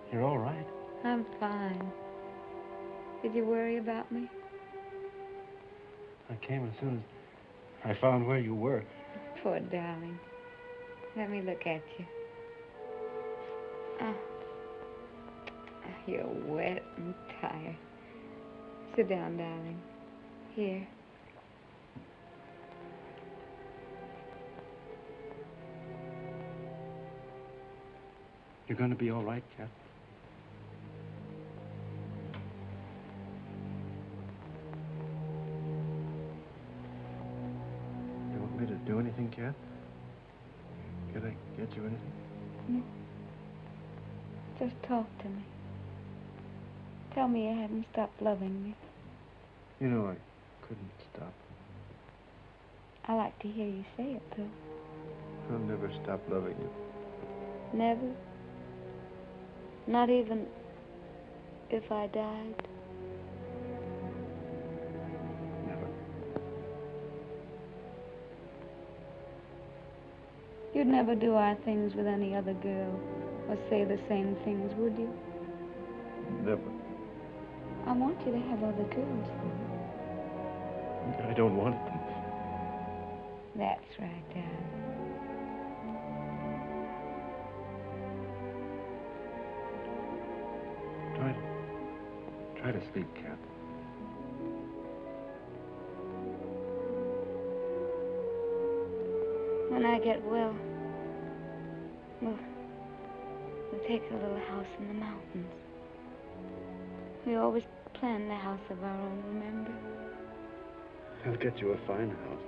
You're all right. I'm fine. Did you worry about me? I came as soon as I found where you were. Poor darling. Let me look at you. Oh. You're wet and tired. Sit down, darling. Here. You're going to be all right, Cat? You want me to do anything, Cat? Can I get you anything? No. Just talk to me. Tell me you haven't stopped loving me. You know I couldn't stop. I like to hear you say it, though. I'll never stop loving you. Never? Not even if I died? Never. You'd never do our things with any other girl or say the same things, would you? Never. I want you to have other girls, though. I don't want them. That's right, darling. Try to sleep, Cat. When I get well, we'll take a little house in the mountains. We always planned a house of our own, remember? I'll get you a fine house.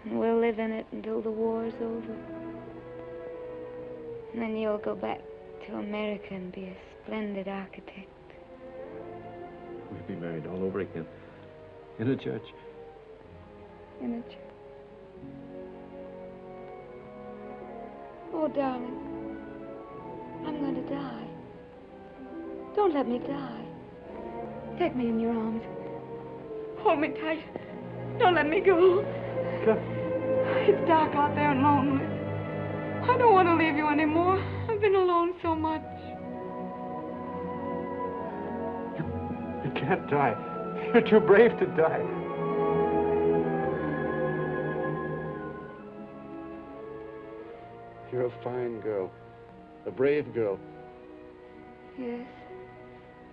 And we'll live in it until the war's over. And then you'll go back to America and be a splendid architect. We'll be married all over again. In a church. In a church. Oh, darling. I'm going to die. Don't let me die. Take me in your arms. Hold me tight. Don't let me go. It's dark out there and lonely. I don't want to leave you anymore. I've been alone so much. You can't die. You're too brave to die. You're a fine girl. A brave girl. Yes,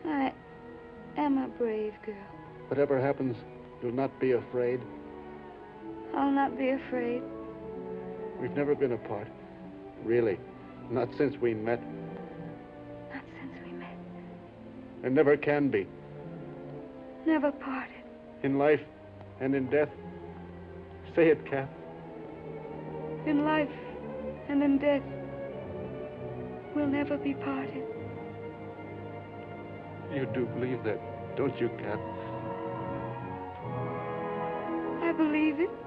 I am a brave girl. Whatever happens, you'll not be afraid. I'll not be afraid. We've never been apart. Really. Not since we met. Not since we met. And never can be. Never parted. In life and in death. Say it, Kath. In life and in death, we'll never be parted. You do believe that, don't you, Kath? I believe it.